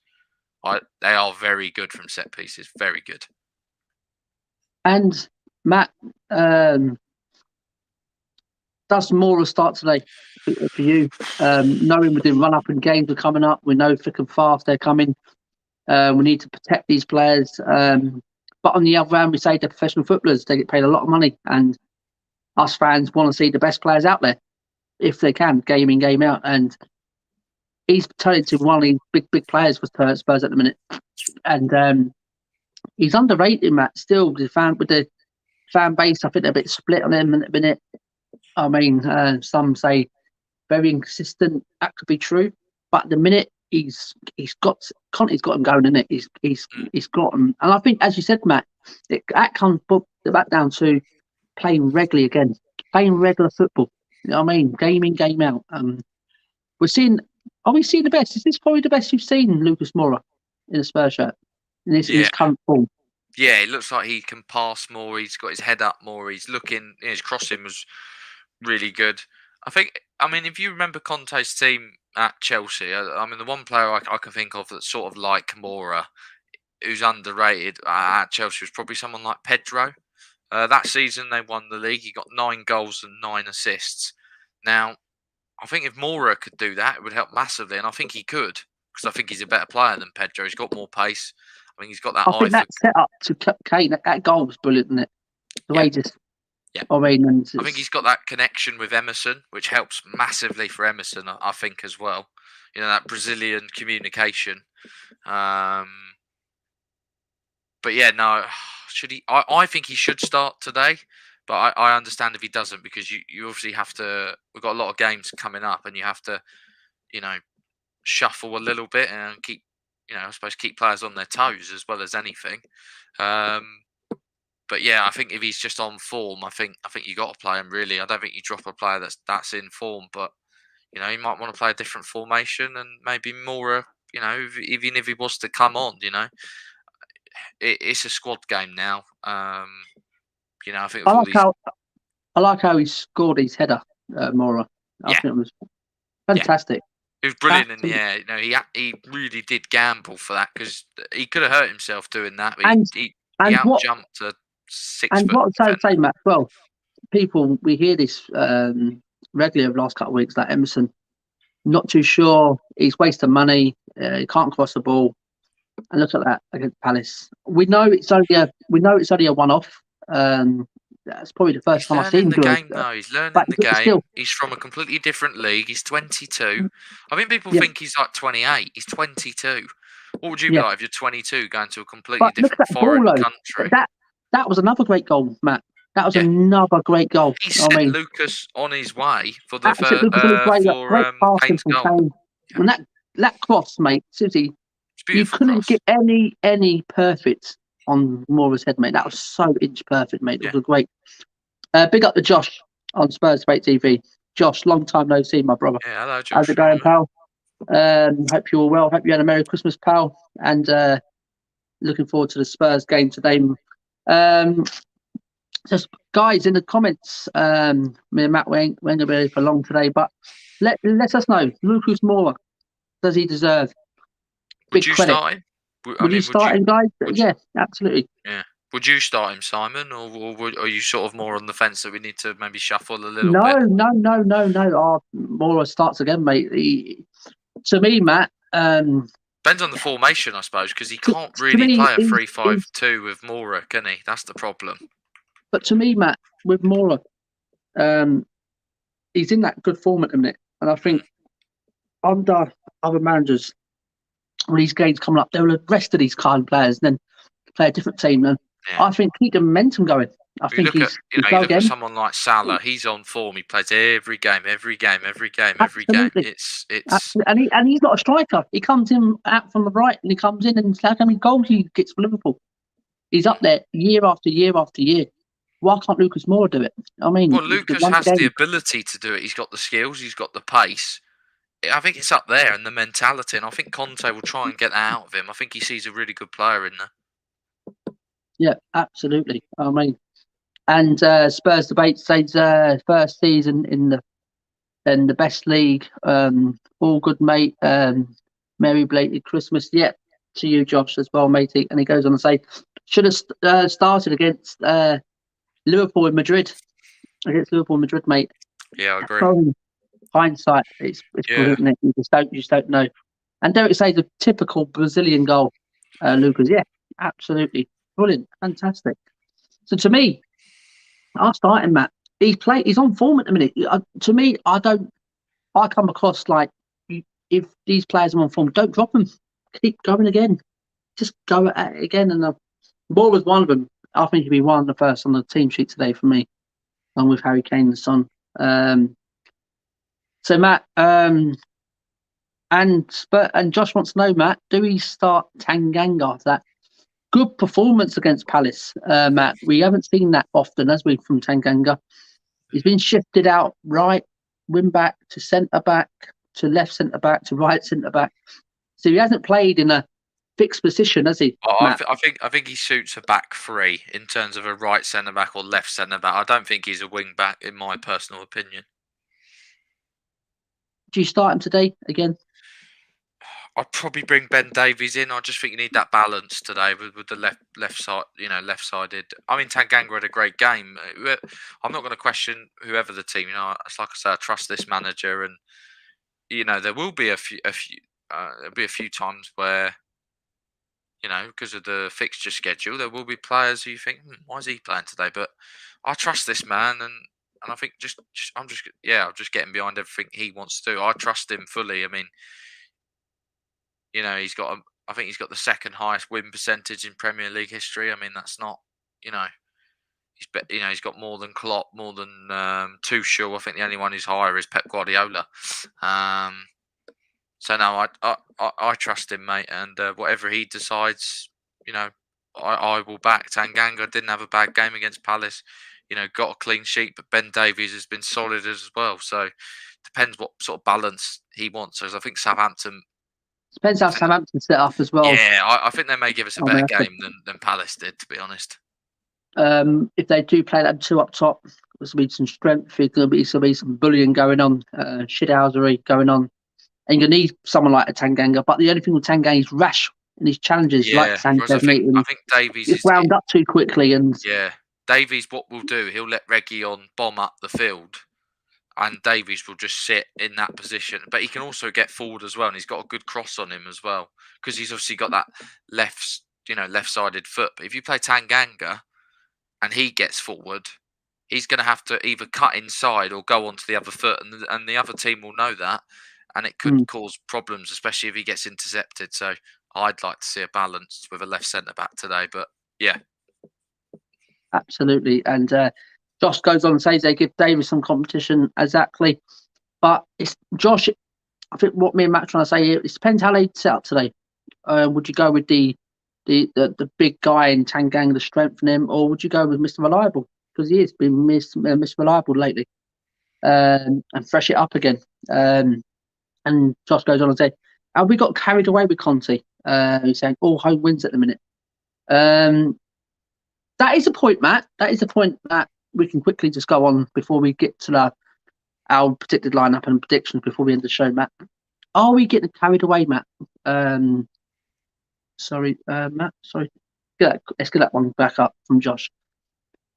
they are very good from set pieces. Very good. And Matt, does Moura start today for you? Knowing with the run up and games are coming up, we know thick and fast they're coming. We need to protect these players. But on the other hand, we say they're professional footballers. They get paid a lot of money, and us fans want to see the best players out there, if they can, game in, game out. And he's turning to one of these big players for Spurs at the minute. And he's underrated, Matt. Still, with the fan base, I think they're a bit split on him at the minute. I mean, some say very inconsistent. That could be true. But at the minute, Conte's got him going, isn't it? He's got him. And I think, as you said, Matt, that comes back down to playing regularly again, playing regular football. You know what I mean? Game in, game out. Are we seeing the best? Is this probably the best you've seen Lucas Moura in a Spurs shirt in his current form? Yeah, it looks like he can pass more. He's got his head up more. He's looking. His crossing was really good. I mean, if you remember Conte's team at Chelsea, I mean, the one player I can think of that's sort of like Mora, who's underrated at Chelsea, was probably someone like Pedro. That season they won the league. He got 9 goals and 9 assists. Now, I think if Mora could do that, it would help massively, and I think he could because I think he's a better player than Pedro. He's got more pace. I think he's got that I eye think for. that set up to Kane, that goal was brilliant, isn't it? The way just, Yeah. I mean, and I think he's got that connection with Emerson, which helps massively for Emerson, I think, as well. You know, that Brazilian communication. But yeah, no, should he? I think he should start today, but I understand if he doesn't because you obviously have to. We've got a lot of games coming up, and you have to, you know, shuffle a little bit and keep, you know, I suppose keep players on their toes as well as anything. But yeah, I think if he's just on form, I think you got to play him. Really, I don't think you drop a player that's in form. But you know, you might want to play a different formation and maybe more. You know, even if he was to come on, you know, it's a squad game now. You know, I think with all these, I like how he scored his header, Mora. I think it was fantastic. it was brilliant in the air. You know, he really did gamble for that because he could have hurt himself doing that. But he out jumped a 6 And foot. what I would say, Matt, well, people, we hear this regularly over the last couple of weeks, that Emerson, not too sure, he's wasting money, he can't cross the ball. And look at that against Palace. We know it's only a one-off. That's probably the first time I've seen him do it. No, he's learning the game. Still, he's from a completely different league. He's 22. I think people think he's like 28. He's 22. What would you be like if you're 22 going to a completely different foreign country? That was another great goal, Matt. That was another great goal. He sent Lucas on his way for the Kane's goal. Kane. And that cross, mate, Susie, you couldn't get any perfect on Mora's head, mate. That was so inch perfect, mate. It was great. Big up to Josh on Spurs Debate TV. Josh, long time no see, my brother. Yeah, hello, Josh. How's it going, pal? Hope you're all well. Hope you had a Merry Christmas, pal. And looking forward to the Spurs game today. Just guys in the comments, me and Matt we ain't gonna be here for long today, but let us know, Lucas Moura, does he deserve big credit? Start him? Would you start him, guys? Yeah, absolutely. Yeah. Would you start him, Simon, or are you sort of more on the fence that we need to maybe shuffle a little bit? No. Moura starts again, mate. To me, Matt. Depends on the formation, I suppose, because he can't really play a 3-5-2 with Moura, can he? That's the problem. But to me, Matt, with Moura, he's in that good form at the minute. And I think under other managers, when these games coming up, they will rest of these kind of players and then play a different team. And I think keep the momentum going. You look at someone like Salah, he's on form. He plays every game. It's and he's not a striker. He comes in out from the right and he comes in and look how many goals he gets for Liverpool. He's up there year after year after year. Why can't Lucas Moura do it? I mean, well, Lucas has the ability to do it. He's got the skills. He's got the pace. I think it's up there and the mentality, and I think Conte will try and get that out of him. I think he sees a really good player in there. Yeah, absolutely. I mean, and Spurs Debate says first season in the best league. All good, mate. Merry belated Christmas. Yeah, to you, Josh, as well, matey. And he goes on to say, should have started against Liverpool in Madrid. Against Liverpool in Madrid, mate. Yeah, I agree. Hindsight, it's brilliant, isn't it? You just don't know. And Derek says a typical Brazilian goal, Lucas. Yeah, absolutely brilliant, fantastic. So to me, I'll start him, Matt. He's on form at the minute. To me, I come across like if these players are on form, don't drop them. Keep going again. Just go at it again. And Moore was one of them. I think he'd be one of the first on the team sheet today for me, along with Harry Kane and Son. So Matt, and Josh wants to know, Matt, do we start Tanganga after that good performance against Palace? Matt, we haven't seen that often, as we from Tanganga. He's been shifted out right wing back to centre back to left centre back to right centre back. So he hasn't played in a fixed position, has he, Matt? I think he suits a back three in terms of a right centre back or left centre back. I don't think he's a wing back, in my personal opinion. Do you start him today again? I'd probably bring Ben Davies in. I just think you need that balance today with the left side, left sided. I mean, Tanganga had a great game. I'm not going to question whoever the team. It's like I say, I trust this manager, and there will be there'll be a few times where, because of the fixture schedule, there will be players who you think, why is he playing today? But I trust this man, and I think I'm just getting behind everything he wants to do. I trust him fully. I mean, he's got I think he's got the second highest win percentage in Premier League history. I mean, that's not, he's got more than Klopp, more than Tuchel. I think the only one who's higher is Pep Guardiola. So no, I trust him, mate, and whatever he decides, I will back. Tanganga didn't have a bad game against Palace, got a clean sheet, but Ben Davies has been solid as well. So depends what sort of balance he wants. Because I think Southampton. Depends how Southampton set up as well. Yeah, I think they may give us a better game than Palace did, to be honest. If they do play them two up top, there's going to be some strength. There's going to be some bullying going on, shithousery going on. And you're going to need someone like a Tanganga. But the only thing with Tanganga is rash in his challenges. Yeah, like Sanchez, I think Davies is wound up too quickly. And yeah, Davies, what we'll do, he'll let Reguilon bomb up the field, and Davies will just sit in that position. But he can also get forward as well, and he's got a good cross on him as well, because he's obviously got that left-sided foot. But if you play Tanganga and he gets forward, he's going to have to either cut inside or go onto the other foot, and the other team will know that, and it could cause problems, especially if he gets intercepted. So I'd like to see a balance with a left centre back today. But yeah, absolutely. And Josh goes on and says they give Davies some competition, exactly. But it's Josh. I think what me and Matt trying to say here, it depends how they set up today. Would you go with the big guy in Tanganga to strengthen him, or would you go with Mr. Reliable, because he has been Mr. Reliable lately, and fresh it up again? And Josh goes on and say, "Have we got carried away with Conte?" He's saying all home wins at the minute. That is a point, Matt. That is a point that we can quickly just go on before we get to our predicted lineup and predictions before we end the show, Matt. Are we getting carried away, Matt? Sorry, Matt. Sorry. Let's get that one back up from Josh.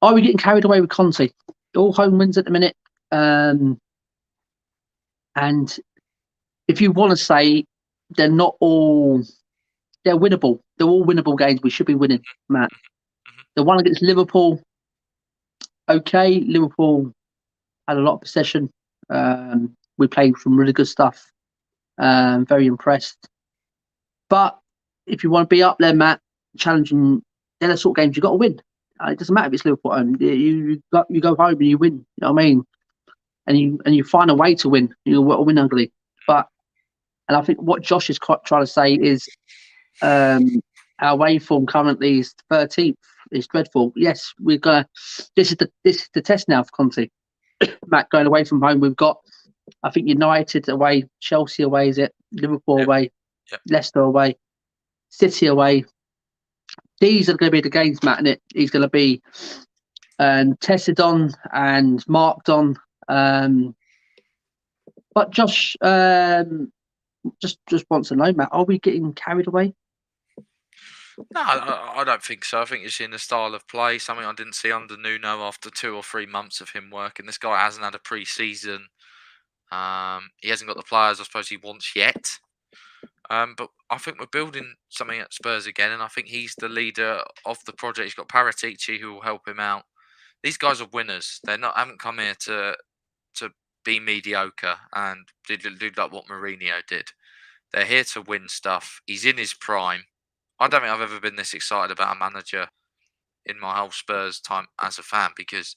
Are we getting carried away with Conte? All home wins at the minute. And if you want to say they're not all, they're winnable. They're all winnable games. We should be winning, Matt. The one against Liverpool, okay. Liverpool had a lot of possession. We played some really good stuff. Very impressed. But if you want to be up there, Matt, challenging, they're the sort of games you've got to win. It doesn't matter if it's Liverpool at home. You go home and you win. You know what I mean? And you find a way to win. You win ugly. And I think what Josh is trying to say is our away form currently is 13th. It's dreadful. Yes, we're gonna. This is the test now for Conte. Matt, going away from home, we've got, I think, United away, Chelsea away, is it? Liverpool away, Leicester away, City away. These are going to be the games, Matt, and he's going to be tested on and marked on. But Josh just wants to know, Matt, are we getting carried away? No, I don't think so. I think you're seeing a style of play, something I didn't see under Nuno after 2 or 3 months of him working. This guy hasn't had a pre-season. He hasn't got the players I suppose he wants yet. But I think we're building something at Spurs again, and I think he's the leader of the project. He's got Paratici who will help him out. These guys are winners. Haven't come here to be mediocre and do like what Mourinho did. They're here to win stuff. He's in his prime. I don't think I've ever been this excited about a manager in my whole Spurs time as a fan, because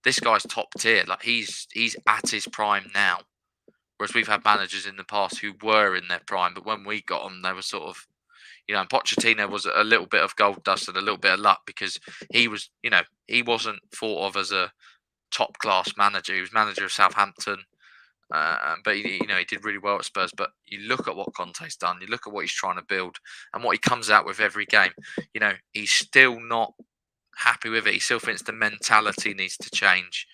this guy's top tier. Like he's at his prime now. Whereas we've had managers in the past who were in their prime, but when we got them, they were sort of, and Pochettino was a little bit of gold dust and a little bit of luck, because he was, he wasn't thought of as a top class manager. He was manager of Southampton. But he did really well at Spurs. But you look at what Conte's done, you look at what he's trying to build, and what he comes out with every game. He's still not happy with it. He still thinks the mentality needs to change.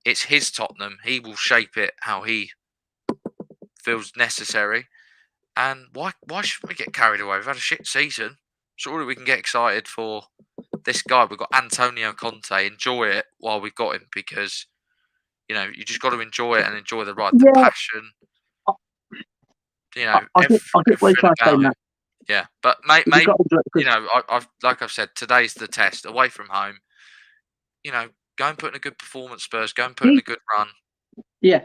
It's his Tottenham. He will shape it how he feels necessary. And why should we get carried away? We've had a shit season. Surely we can get excited for this guy. We've got Antonio Conte. Enjoy it while we've got him, because you just got to enjoy it and enjoy the ride, the passion. I get what you're trying to say, Matt. Yeah, but mate, I've like I've said, today's the test. Away from home, go and put in a good performance, Spurs. Go and put in a good run. Yeah,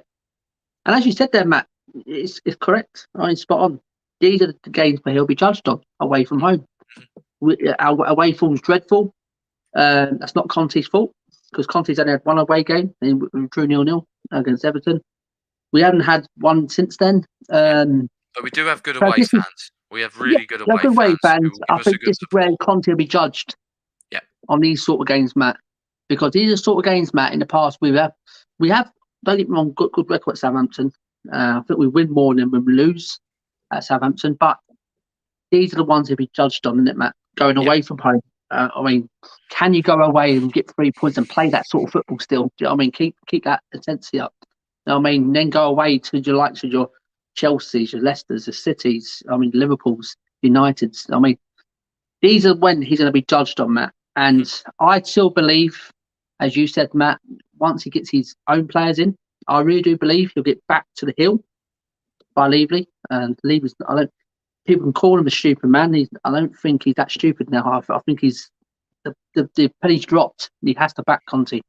and as you said there, Matt, it's correct. Spot on. These are the games where he'll be judged on away from home. Our away form's dreadful. That's not Conte's fault, because Conte's only had one away game and we drew 0-0 against Everton. We haven't had one since then. But we do have good away fans. We have really good away fans. I think this is where Conte will be judged. Yeah. On these sort of games, Matt, because these are sort of games, Matt. In the past, we have. Don't get me wrong, good record at Southampton. I think we win more than we lose at Southampton, but these are the ones he'll be judged on, isn't it, Matt? Going away from home. Can you go away and get 3 points and play that sort of football still? Do you know what I mean? Keep that intensity up. You know what I mean? Then go away to your likes of your Chelsea's, your Leicester's, the Cities, Liverpool's, United's. These are when he's going to be judged on, Matt. And I still believe, as you said, Matt, once he gets his own players in, I really do believe he'll get back to the hill by Levy. And Levy's, people can call him a stupid man. I don't think he's that stupid now. I think he's the penny's dropped. He has to back Conte.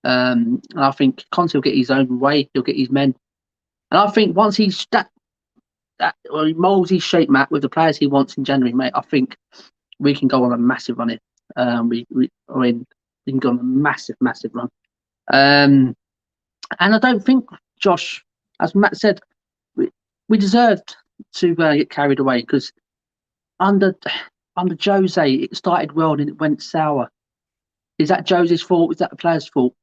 And I think Conte will get his own way. He'll get his men. And I think once he's he molds his shape, Matt, with the players he wants in January, mate, I think we can go on a massive run here. We can go on a massive run. And I don't think, Josh, as Matt said, we deserved to get carried away, because under Jose, it started well and it went sour. Is that Jose's fault? Is that the player's fault?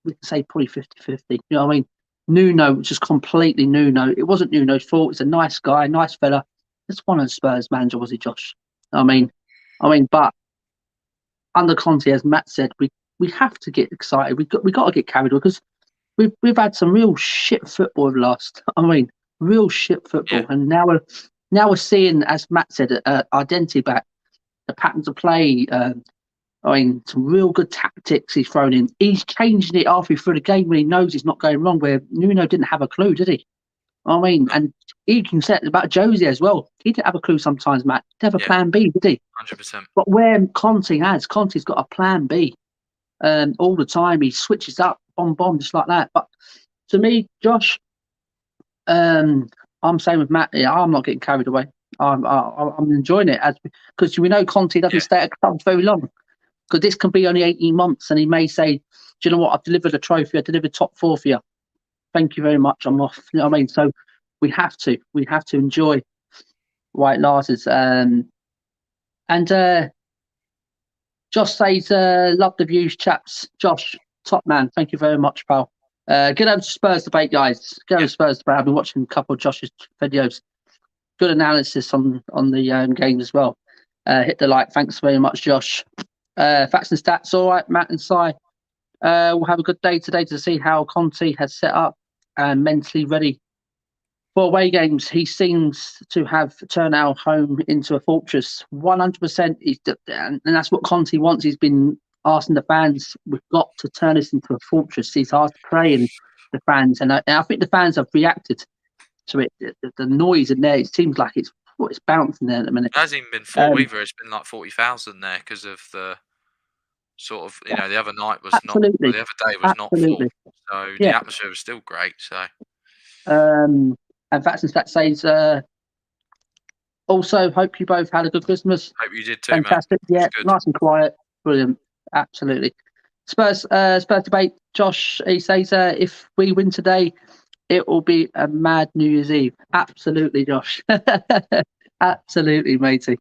We can say probably 50-50. You know what I mean? Nuno, just completely Nuno. It wasn't Nuno's fault. It's a nice guy, nice fella. Just one of the Spurs manager, was he, Josh? I mean, but under Conte, as Matt said, we have to get excited. We got to get carried away, because we've had some real shit football last. Real shit football, yeah. And now we're seeing, as Matt said, identity back, the patterns of play. Some real good tactics he's thrown in. He's changing it halfway through the game when he knows it's not going wrong, where Nuno didn't have a clue, did he? And he can say it about Jose as well. He didn't have a clue sometimes, Matt. He didn't have a plan B, did he? 100%. But where Conte's got a plan B. All the time, he switches up, bomb, just like that. But to me, Josh, I'm saying with Matt, I'm not getting carried away. I'm enjoying it, because we know Conte doesn't stay at clubs very long. Because this can be only 18 months, and he may say, "Do you know what? I've delivered a trophy. I delivered top 4 for you. Thank you very much. I'm off." You know what I mean? So we have to enjoy white lasts. And Josh says, "Love the views, chaps." Josh, top man. Thank you very much, pal. Get over to Spurs debate, guys. Get over to Spurs debate. I've been watching a couple of Josh's videos. Good analysis on the game as well. Hit the like. Thanks very much, Josh. Facts and stats, all right, Matt and Si. We'll have a good day today to see how Conte has set up and mentally ready for away games. He seems to have turned our home into a fortress. 100%. And that's what Conte wants. He's been asking the fans, we've got to turn this into a fortress. He's asked to pray in the fans. And I think the fans have reacted to it. The noise in there, it seems like it's bouncing there at the minute. It hasn't even been full either. It's been like 40,000 there because of the sort of, the other night was absolutely. not, the other day was absolutely. Not full. So the atmosphere was still great. So, and Facts and Stats says, also hope you both had a good Christmas. Hope you did too, fantastic. Man. Yeah, nice and quiet. Brilliant. Absolutely. Spurs debate. Josh, he says, if we win today, it will be a mad New Year's Eve. Absolutely, Josh. Absolutely, matey.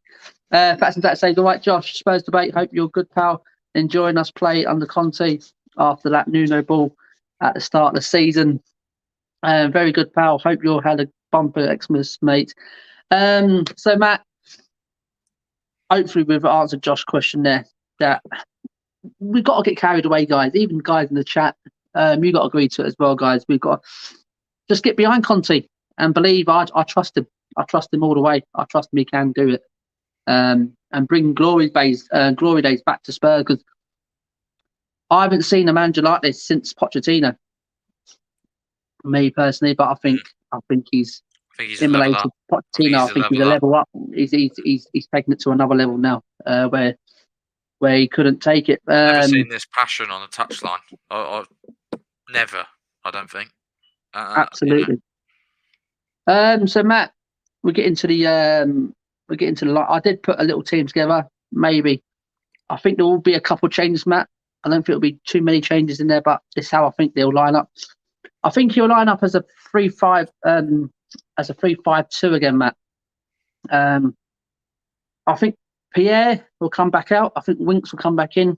Facts and Stats says, all right, Josh, Spurs debate. Hope you're good, pal. Enjoying us play under Conte after that Nuno ball at the start of the season. Very good, pal. Hope you all had a bumper Xmas, mate. So, Matt, hopefully we've answered Josh's question there. That we've got to get carried away, guys. Even guys in the chat, you got to agree to it as well, guys. We've got to just get behind Conte and believe. I trust him. I trust him all the way. I trust him. He can do it. And bring glory days back to Spurs, because I haven't seen a manager like this since Pochettino. Me personally, but I think he's immolated Pochettino. I think he's a level up. He's taken it to another level now, where he couldn't take it. Never seen this passion on a touchline. Never. I don't think. Absolutely. So Matt, we're getting to the I did put a little team together. Maybe I think there will be a couple of changes, Matt. I don't think it'll be too many changes in there, but it's how I think they'll line up. I think he'll line up as a 3-5, as a 3-5-2 again, Matt. I think Pierre will come back out. I think Winks will come back in.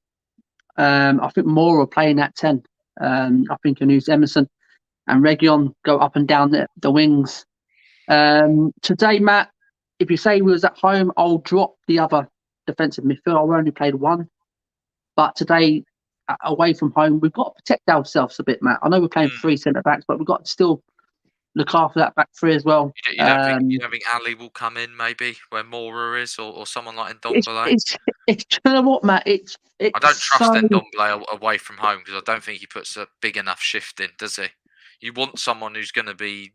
I think Moore will play in that 10. I think he'll use Emerson and Reguilon go up and down the wings. Today, Matt, if you say we was at home, I'll drop the other defensive midfield. I only played one. But today, away from home, we've got to protect ourselves a bit, Matt. I know we're playing 3 centre-backs, but we've got to still look after that back 3 as well. You don't think Ali will come in, maybe, where Mora is, or someone like Ndombele? It's you know what, Matt? I don't trust Ndombele away from home, because I don't think he puts a big enough shift in, does he? You want someone who's going to be,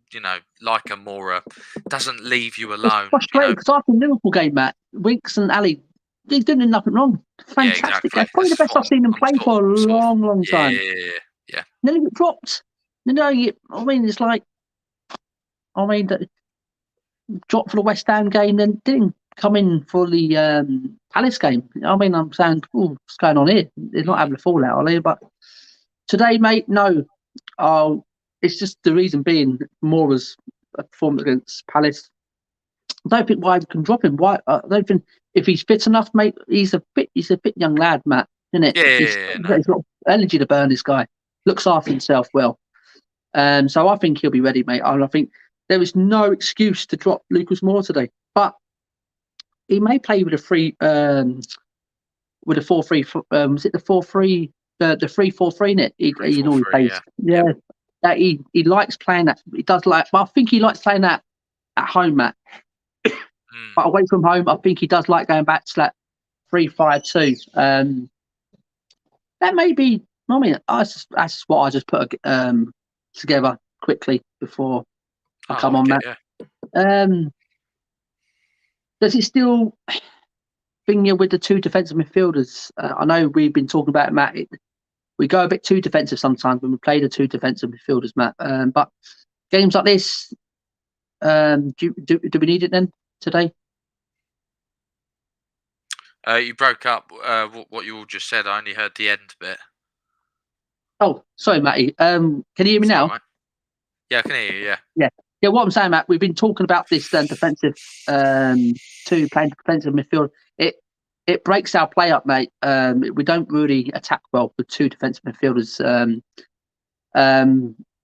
like a Mora, doesn't leave you alone. It's frustrating, because after the Liverpool game, Matt, Winks and Ali, they're doing nothing wrong. Fantastic. Yeah, exactly. That's probably the best I've seen them play for a long time. Yeah. Then they get dropped. It's like, dropped for the West Ham game, then didn't come in for the Palace game. I'm saying, what's going on here? They're not having a fallout, are they? But today, mate, no. It's just the reason being Mora's performance against Palace. I don't think why we can drop him. Why? I don't think if he's fit enough, mate. He's a fit young lad, Matt. Isn't it? He's got energy to burn. This guy looks after himself well. So I think he'll be ready, mate. And I think there is no excuse to drop Lucas Moura today. But he may play with a 4-3. Was it the 4-3? The 3-4-3 net. He normally plays. Yeah. That he likes playing that. He does like. But I think he likes playing that at home, Matt. But away from home, I think he does like going back to that 3-5-2. That may be. That's what I just put together quickly before I come on, Matt. Does he still bring you with the 2 defensive midfielders? I know we've been talking about it, Matt. We go a bit too defensive sometimes when we play the 2 defensive midfielders, Matt. But games like this, do we need it then today? You broke up what you all just said. I only heard the end bit. Oh, sorry, Matty. Can you hear me now? Right. Yeah, I can hear you, Yeah. What I'm saying, Matt, we've been talking about this defensive 2 playing defensive midfield. It breaks our play up, mate. We don't really attack well with 2 defensive midfielders.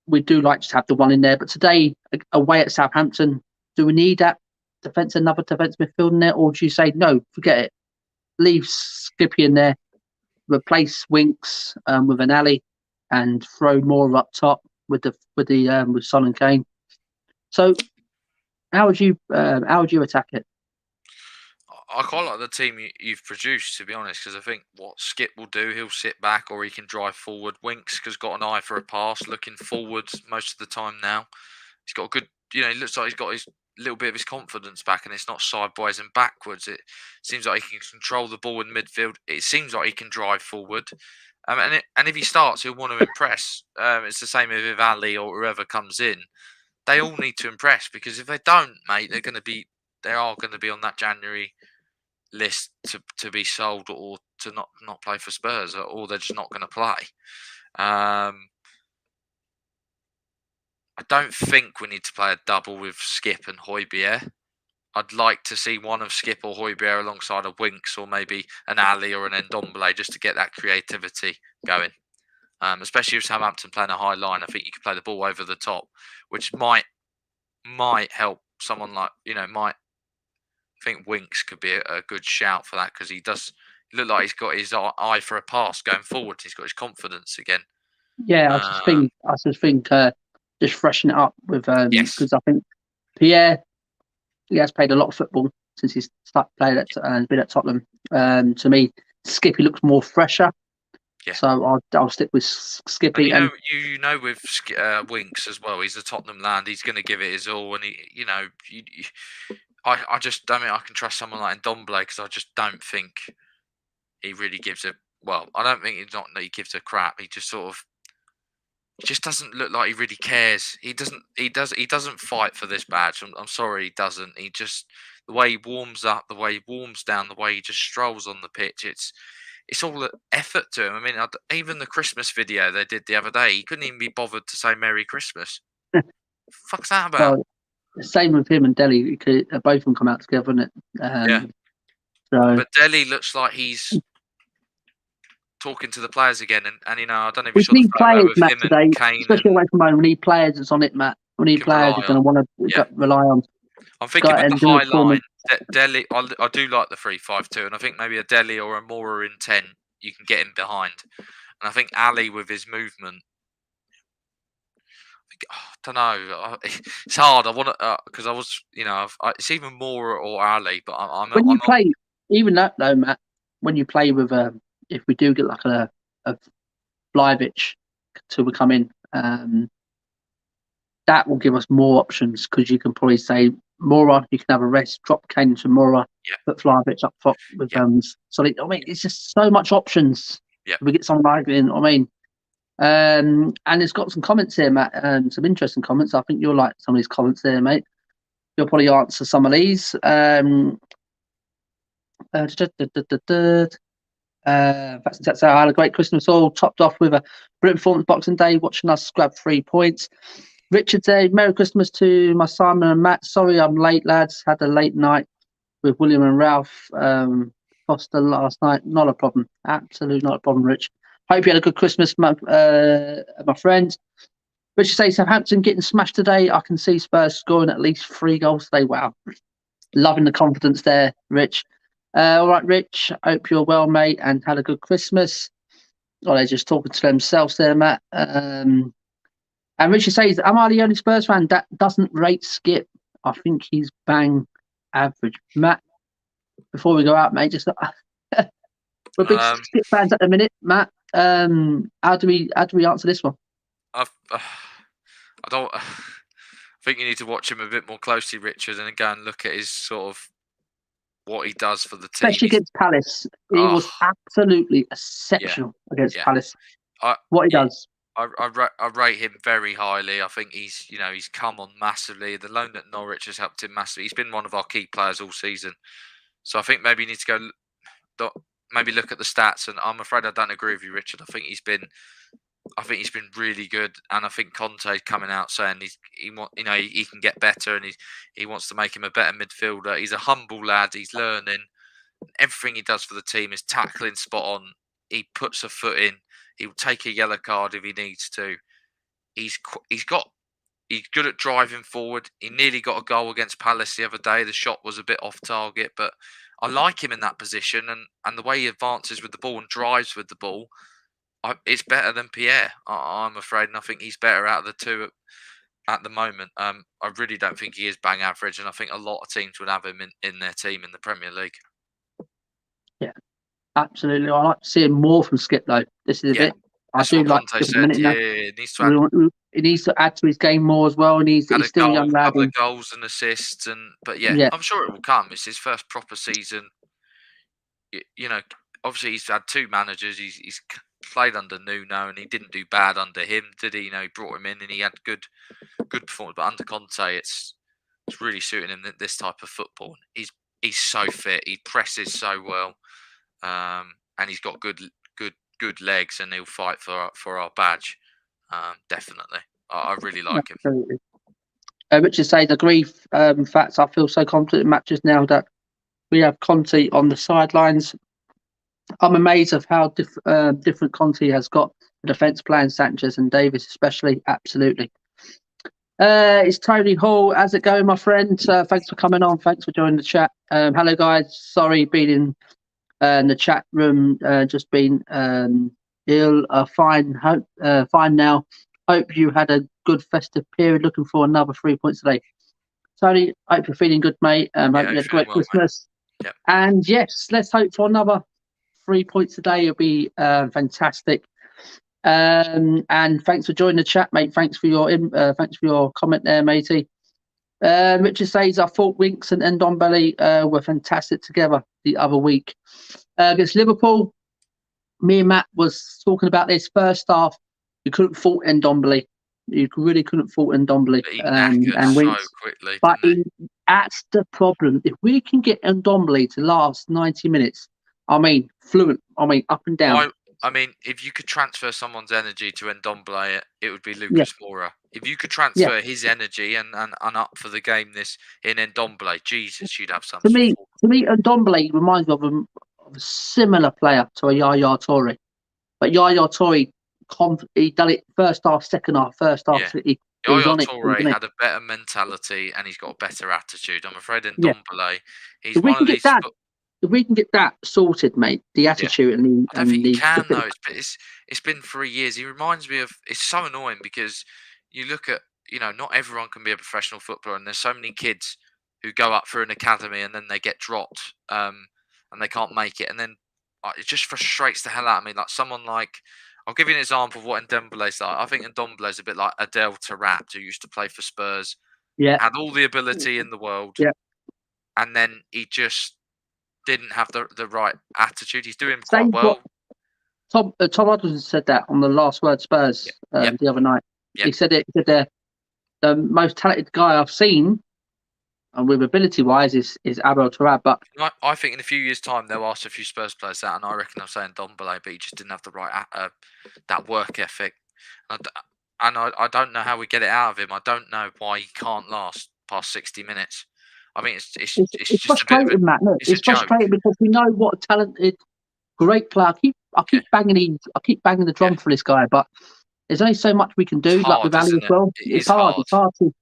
We do like to have the one in there, but today away at Southampton, do we need that another defensive midfield in there, or do you say no, forget it, leave Skippy in there, replace Winks with an Ali, and throw more up top with Son and Kane? So, how would you attack it? I quite like the team you've produced, to be honest, because I think what Skip will do, he'll sit back or he can drive forward. Winks has got an eye for a pass, looking forward most of the time now. He's got a good, he looks like he's got his little bit of his confidence back, and it's not sideways and backwards. It seems like he can control the ball in midfield. It seems like he can drive forward. And if he starts, he'll want to impress. It's the same with Ali or whoever comes in. They all need to impress, because if they don't, mate, they are going to be on that January list to be sold or to not play for Spurs, or they're just not going to play. I don't think we need to play a double with Skip and Højbjerg. I'd like to see one of Skip or Højbjerg alongside a Winks or maybe an Ali or an Ndombele, just to get that creativity going. especially with Southampton playing a high line. I think you could play the ball over the top, which might help someone like might. I think Winks could be a good shout for that because he does look like he's got his eye for a pass going forward. He's got his confidence again. Yeah, I just think just freshen it up with Yes. because I think Pierre, he has played a lot of football since he's started playing been at Tottenham. To me, Skippy looks more fresher. Yeah. So I'll stick with Skippy. And you know with Winks as well, he's a Tottenham lad. He's going to give it his all, and I just don't think I can trust someone like Ndombele because I just don't think he really gives a. Well, I don't think it's not that he gives a crap. He just sort of. He just doesn't look like he really cares. He doesn't fight for this badge. I'm sorry, he doesn't. He just the way he warms up, the way he warms down, the way he just strolls on the pitch. It's all effort to him. I mean, even the Christmas video they did the other day, he couldn't even be bothered to say Merry Christmas. Fuck's that about? Well, same with him and Delhi. Both of them come out together, isn't it? Yeah. So, but Delhi looks like he's talking to the players again, and I don't know if we you saw the need photo players, of Matt, him today, and Kane. especially away from home. We need players that's on it, Matt. We need players that's going to want to rely on. I'm thinking with the high line, Delhi. I do like the 3-5-2, and I think maybe a Delhi or a Mora in 10, you can get him behind. And I think Ali with his movement. I don't know. It's hard. I want to because I was, it's even Mora or Ali, but when you play, even that though, Matt. When you play with if we do get like a Blivich to come in, that will give us more options because you can probably say Mora, you can have a rest, drop Kane to Mora, put Blivich up top with Solid. I mean, it's just so much options. Yeah, we get someone like in. I mean, and it's got some comments here, Matt, some interesting comments. I think you'll like some of these comments there, mate. You'll probably answer some of these. I had a great Christmas all topped off with a brilliant performance Boxing Day, watching us grab 3 points. Richard said, Merry Christmas to my Simon and Matt. Sorry I'm late, lads. Had a late night with William and Ralph Foster last night. Not a problem. Absolutely not a problem, Rich. Hope you had a good Christmas, my friend. Richard says, Southampton getting smashed today. I can see Spurs scoring at least 3 goals today. Wow. Loving the confidence there, Rich. All right, Rich. Hope you're well, mate, and had a good Christmas. Oh, they're just talking to themselves there, Matt. And Richard says, am I the only Spurs fan that doesn't rate Skip? I think he's bang average. Matt, before we go out, mate, just we're big Skip fans at the minute, Matt. How do we answer this one? I think you need to watch him a bit more closely, Richard, and go and look at his sort of what he does for the team. Especially against Palace. He was absolutely exceptional against Palace. What he does. I rate him very highly. I think he's come on massively. The loan at Norwich has helped him massively. He's been one of our key players all season. So I think maybe you need to go maybe look at the stats. And I'm afraid I don't agree with you, Richard. I think he's been really good, and I think Conte's coming out saying he can get better, and he wants to make him a better midfielder. He's a humble lad. He's learning. Everything he does for the team is tackling spot on. He puts a foot in. He'll take a yellow card if he needs to. He's good at driving forward. He nearly got a goal against Palace the other day. The shot was a bit off target, but I like him in that position, and the way he advances with the ball and drives with the ball. It's better than Pierre, I'm afraid, and I think he's better out of the two at the moment. I really don't think he is bang average, and I think a lot of teams would have him in their team in the Premier League. Yeah, absolutely. I like to see him more from Skip, though. This is a bit. I do like he needs to add to his game more as well. He's still a young lad. Couple of goals and assists, but I'm sure it will come. It's his first proper season. Obviously he's had 2 managers. He's played under Nuno, and he didn't do bad under him, did he? He brought him in, and he had good performance. But under Conte, it's really suiting him this type of football. He's so fit. He presses so well, and he's got good legs, and he'll fight for our badge. Definitely, I really like him. Richard says, agree. Facts. I feel so confident in matches now that we have Conte on the sidelines. I'm amazed of how different Conte has got the defence playing Sanchez and Davis especially. Absolutely. It's Tony Hall. How's it going, my friend? Thanks for coming on. Thanks for joining the chat. Hello, guys. Sorry, being in the chat room. Just been ill. Fine. Fine now. Hope you had a good festive period. Looking for another 3 points today. Tony, hope you're feeling good, mate. Hope you had a great Christmas. Yep. And yes, let's hope for another 3 points today. It'll be fantastic. And thanks for joining the chat, mate. Thanks for your comment there, matey. Richard says I thought Winks and Ndombele were fantastic together the other week against Liverpool. Me and Matt was talking about this first half. You couldn't fault Ndombele. You really couldn't fault Ndombele and Winks. So quickly, but that's the problem. If we can get Ndombele to last 90 minutes, I mean, fluent. I mean, up and down. I mean, if you could transfer someone's energy to Ndombele, it would be Lucas Moura. If you could transfer his energy and up for the game in Ndombele, Jesus, you'd have something. To me, Ndombele reminds me of a similar player to a Yaya Toure. But Yaya Toure, he done it first half, second half, first half. Yaya Toure had a better mentality and he's got a better attitude. I'm afraid Ndombele, he's one of these. If we can get that sorted, mate, the attitude and the... I don't think he can, though. It's been 3 years. He reminds me of... It's so annoying because you look at, not everyone can be a professional footballer, and there's so many kids who go up through an academy and then they get dropped and they can't make it. And then it just frustrates the hell out of me. Like someone like... I'll give you an example of what Ndombele's like. I think Ndombele's a bit like Adel Taarabt, who used to play for Spurs. Yeah. Had all the ability in the world. Yeah. And then he just... didn't have the right attitude. He's doing quite well. Tom Hudson said that on the Last Word Spurs the other night. He said the most talented guy I've seen, and with ability-wise, is Abel Taarabt. But I think in a few years' time they'll ask a few Spurs players that, and I reckon they'll say Ndombele, but he just didn't have the right that work ethic. And I don't know how we get it out of him. I don't know why he can't last past 60 minutes. I mean, it's just frustrating, a bit of Matt. Look, it's frustrating because we know what a talented, great player. I keep banging the drum for this guy, but there's only so much we can do. It's like hard, with Ali as well, it's hard. It's hard to.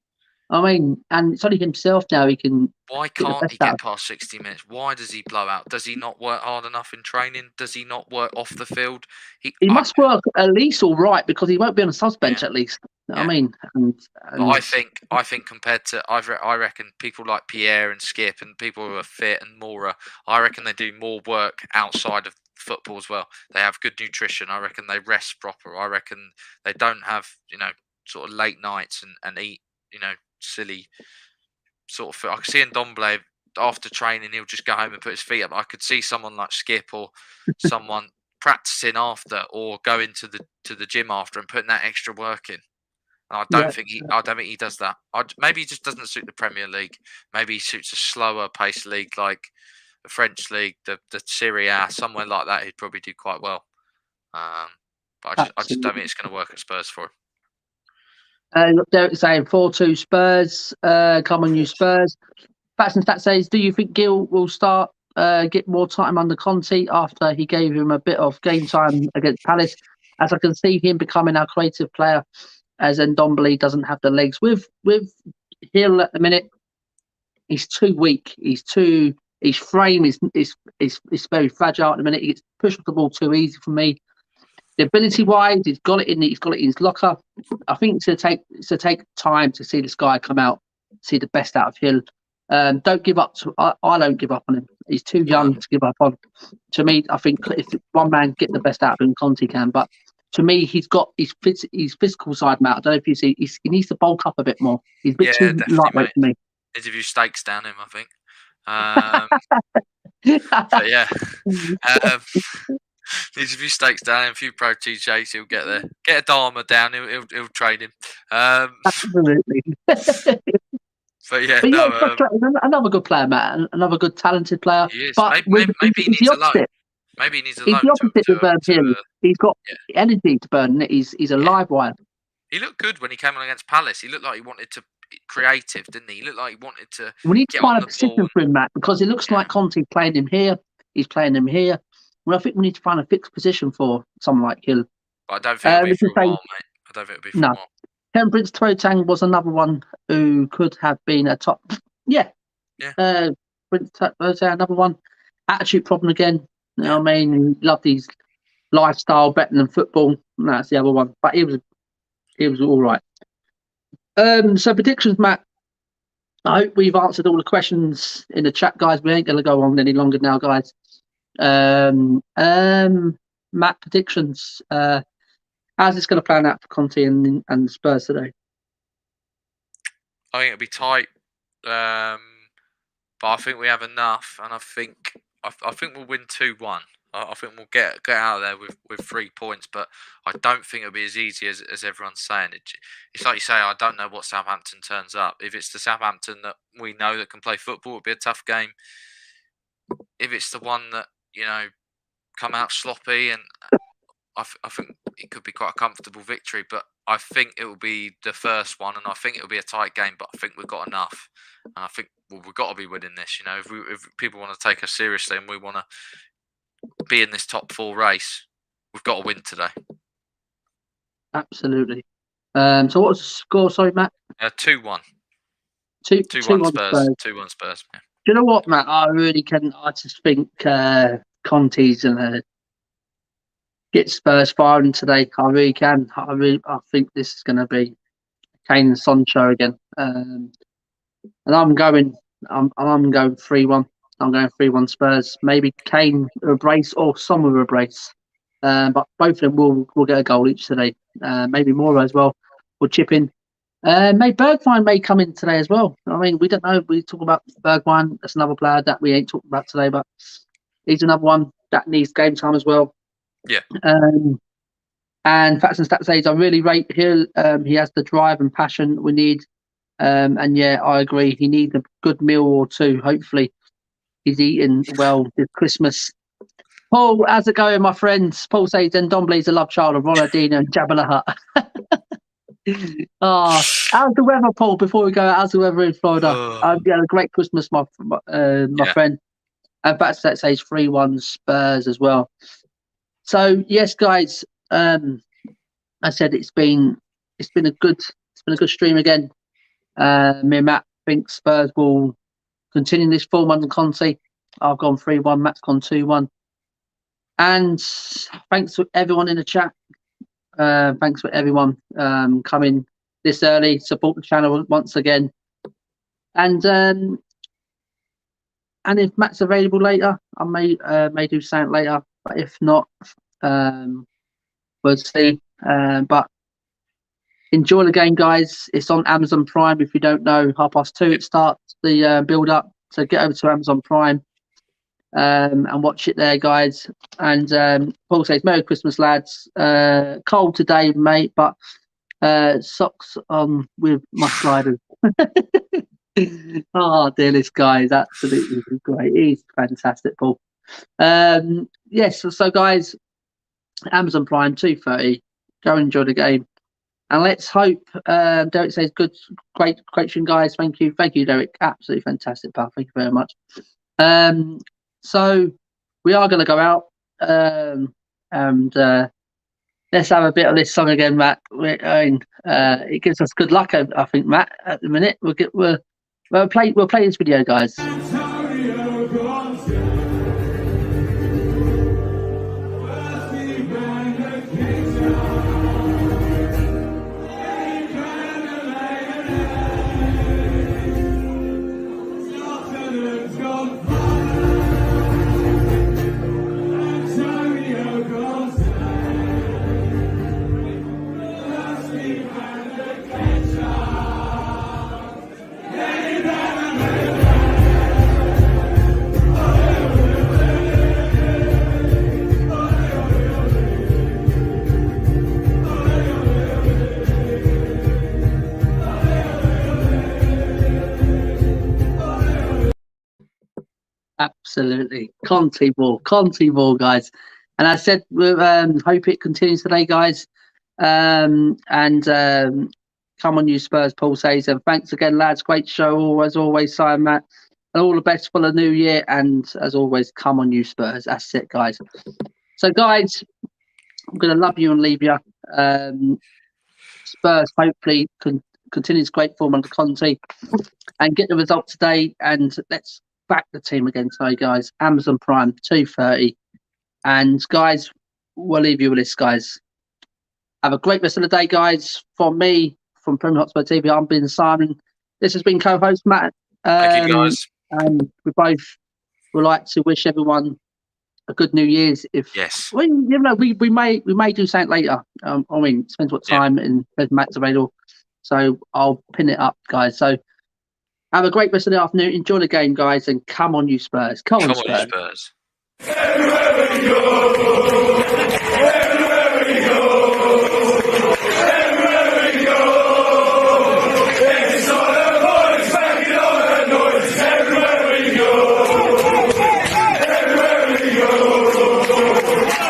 I mean, and it's only himself now. He can. Why can't he get past 60 minutes? Why does he blow out? Does he not work hard enough in training? Does he not work off the field? He must work at least all right because he won't be on a subs bench at least. I mean, but I think compared to I reckon people like Pierre and Skip and people who are fit and Moura, I reckon they do more work outside of football as well. They have good nutrition. I reckon they rest proper. I reckon they don't have sort of late nights and eat silly sort of food. I can see Ndombele after training he'll just go home and put his feet up. I could see someone like Skip or someone practicing after or going to the gym after and putting that extra work in. I don't think he does that. Maybe he just doesn't suit the Premier League. Maybe he suits a slower paced league like the French league, the Serie A, somewhere like that. He'd probably do quite well. But I just don't think it's going to work at Spurs for him. Look, Derek saying 4-2 Spurs. Come on, you Spurs. Facts and Stats says, do you think Gil will start get more time under Conte after he gave him a bit of game time against Palace? As I can see him becoming our creative player. As Ndombele doesn't have the legs. With Hill at the minute, he's too weak. His frame is very fragile at the minute. He gets pushed off the ball too easy for me. The ability wise, he's got it in his locker. I think it's to take time to see this guy come out, see the best out of Hill. Don't give up. I don't give up on him. He's too young to give up on. To me, I think if one man get the best out of him, Conte can. But to me, he's got his physical side, Matt. I don't know if you see. He needs to bulk up a bit more. He's a bit too lightweight for me. Interview stakes down him, I think. But yeah. Needs a few stakes down, a few protein shakes, he'll get there. Get a Dharma down, he'll train him. Absolutely. But yeah, another good player, Matt. Another good, talented player. He is. But maybe he needs a loan. Maybe he needs a loan. He's the opposite of him. He's got energy to burn. He's a live wire. He looked good when he came on against Palace. He looked like he wanted to creative, didn't he? He looked like he wanted to. We need to find a position for him, Matt, because it looks like Conte playing him here. He's playing him here. Well, I think we need to find a fixed position for someone like Hill. But I don't think it'll be we for can a say while, mate. I don't think it'll be for no. a while. Temperance Twotang was another one who could have been a top. Yeah. Prince Twotang, another one. Attitude problem again. You know what I mean? He loved his lifestyle better than football. That's the other one. But he was all right. So predictions, Matt. I hope we've answered all the questions in the chat, guys. We ain't going to go on any longer now, guys. Matt, predictions. How's this going to plan out for Conte and Spurs today? I think it'll be tight, but I think we have enough, and I think we'll win 2-1. I think we'll get out of there with 3 points, but I don't think it'll be as easy as everyone's saying. It's like you say, I don't know what Southampton turns up. If it's the Southampton that we know that can play football, it'll be a tough game. If it's the one that, come out sloppy, and I think it could be quite a comfortable victory, but I think it will be the first one, and I think it'll be a tight game, but I think we've got enough. And I think we've got to be winning this. If people want to take us seriously and we want to be in this top 4 race, we've got to win today. Absolutely. So what was the score? Sorry, Matt. 2-1. 2-1 Spurs. 2-1 Spurs. Yeah. Do you know what, Matt? I really can. I just think Conte's gonna get Spurs firing today. I really can. I think this is gonna be Kane and Son show again. And I'm going 3-1. I'm going 3-1 Spurs. Maybe Kane with a brace or Son with a brace. But both of them will get a goal each today. Maybe more as well. Will chip in. Maybe Bergwijn may come in today as well. I mean, we don't know. We talk about Bergwijn. That's another player that we ain't talking about today, but he's another one that needs game time as well. Yeah. And Facts and Stats says I really rate Hill. He has the drive and passion we need. And yeah, I agree. He needs a good meal or two. Hopefully, he's eating well this Christmas. Paul, how's it going, my friends? Paul says Ndombele's a love child of Ronaldinho and Jabba the Hutt. How's the weather, Paul? Before we go, how's the weather in Florida? I hope you had a great Christmas, my friend. And Facts and Stats says 3-1 Spurs as well. So yes, guys. I said it's been a good stream again. Me and Matt think Spurs will continue this form under Conte. I've gone 3-1. Matt's gone 2-1. And thanks to everyone in the chat. Thanks for everyone coming this early. Support the channel once again. And if Matt's available later, I may do something later. But if not, we'll see. But enjoy the game, guys. It's on Amazon Prime. If you don't know, 2:30 it starts the build up. So get over to Amazon Prime and watch it there, guys. And Paul says, "Merry Christmas, lads. Cold today, mate, but socks on with my sliders." Oh, dear, this guy is absolutely great. He's fantastic, Paul. Yes, so guys, Amazon Prime 2:30. Go and enjoy the game. And let's hope, Derek says, great stream, guys. Thank you, Derek. Absolutely fantastic, pal. Thank you very much. So we are going to go out and let's have a bit of this song again, Matt. It gives us good luck, I think, Matt. At the minute, we'll play this video, guys. Absolutely. Conte ball, guys. And I said, we hope it continues today, guys. And come on, you Spurs, Paul says. And thanks again, lads. Great show, as always, Simon, Matt. And all the best for the new year. And as always, come on, you Spurs. That's it, guys. So, guys, I'm going to love you and leave you. Spurs hopefully can continue this great form under Conte and get the result today. And let's back the team again today, guys. Amazon Prime 2:30. And guys, we'll leave you with this, guys. Have a great rest of the day, guys. From me, from Premier Hotspur TV, I'm Ben Simon. This has been co-host Matt. Thank you, guys. And we both would like to wish everyone a good New Year's. If we may do something later. I mean, it depends what time and if Matt's available. So I'll pin it up, guys. So have a great rest of the afternoon. Enjoy the game, guys, and come on, you Spurs. Come on, Spurs. Spurs. Everywhere we go, everywhere we go, everywhere we go, it's all the boys making all that noise. Everywhere we go, everywhere we go,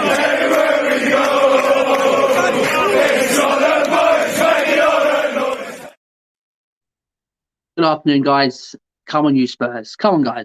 everywhere we go, it's all the boys making all that noise. Good afternoon, guys. Come on, you Spurs. Come on, guys.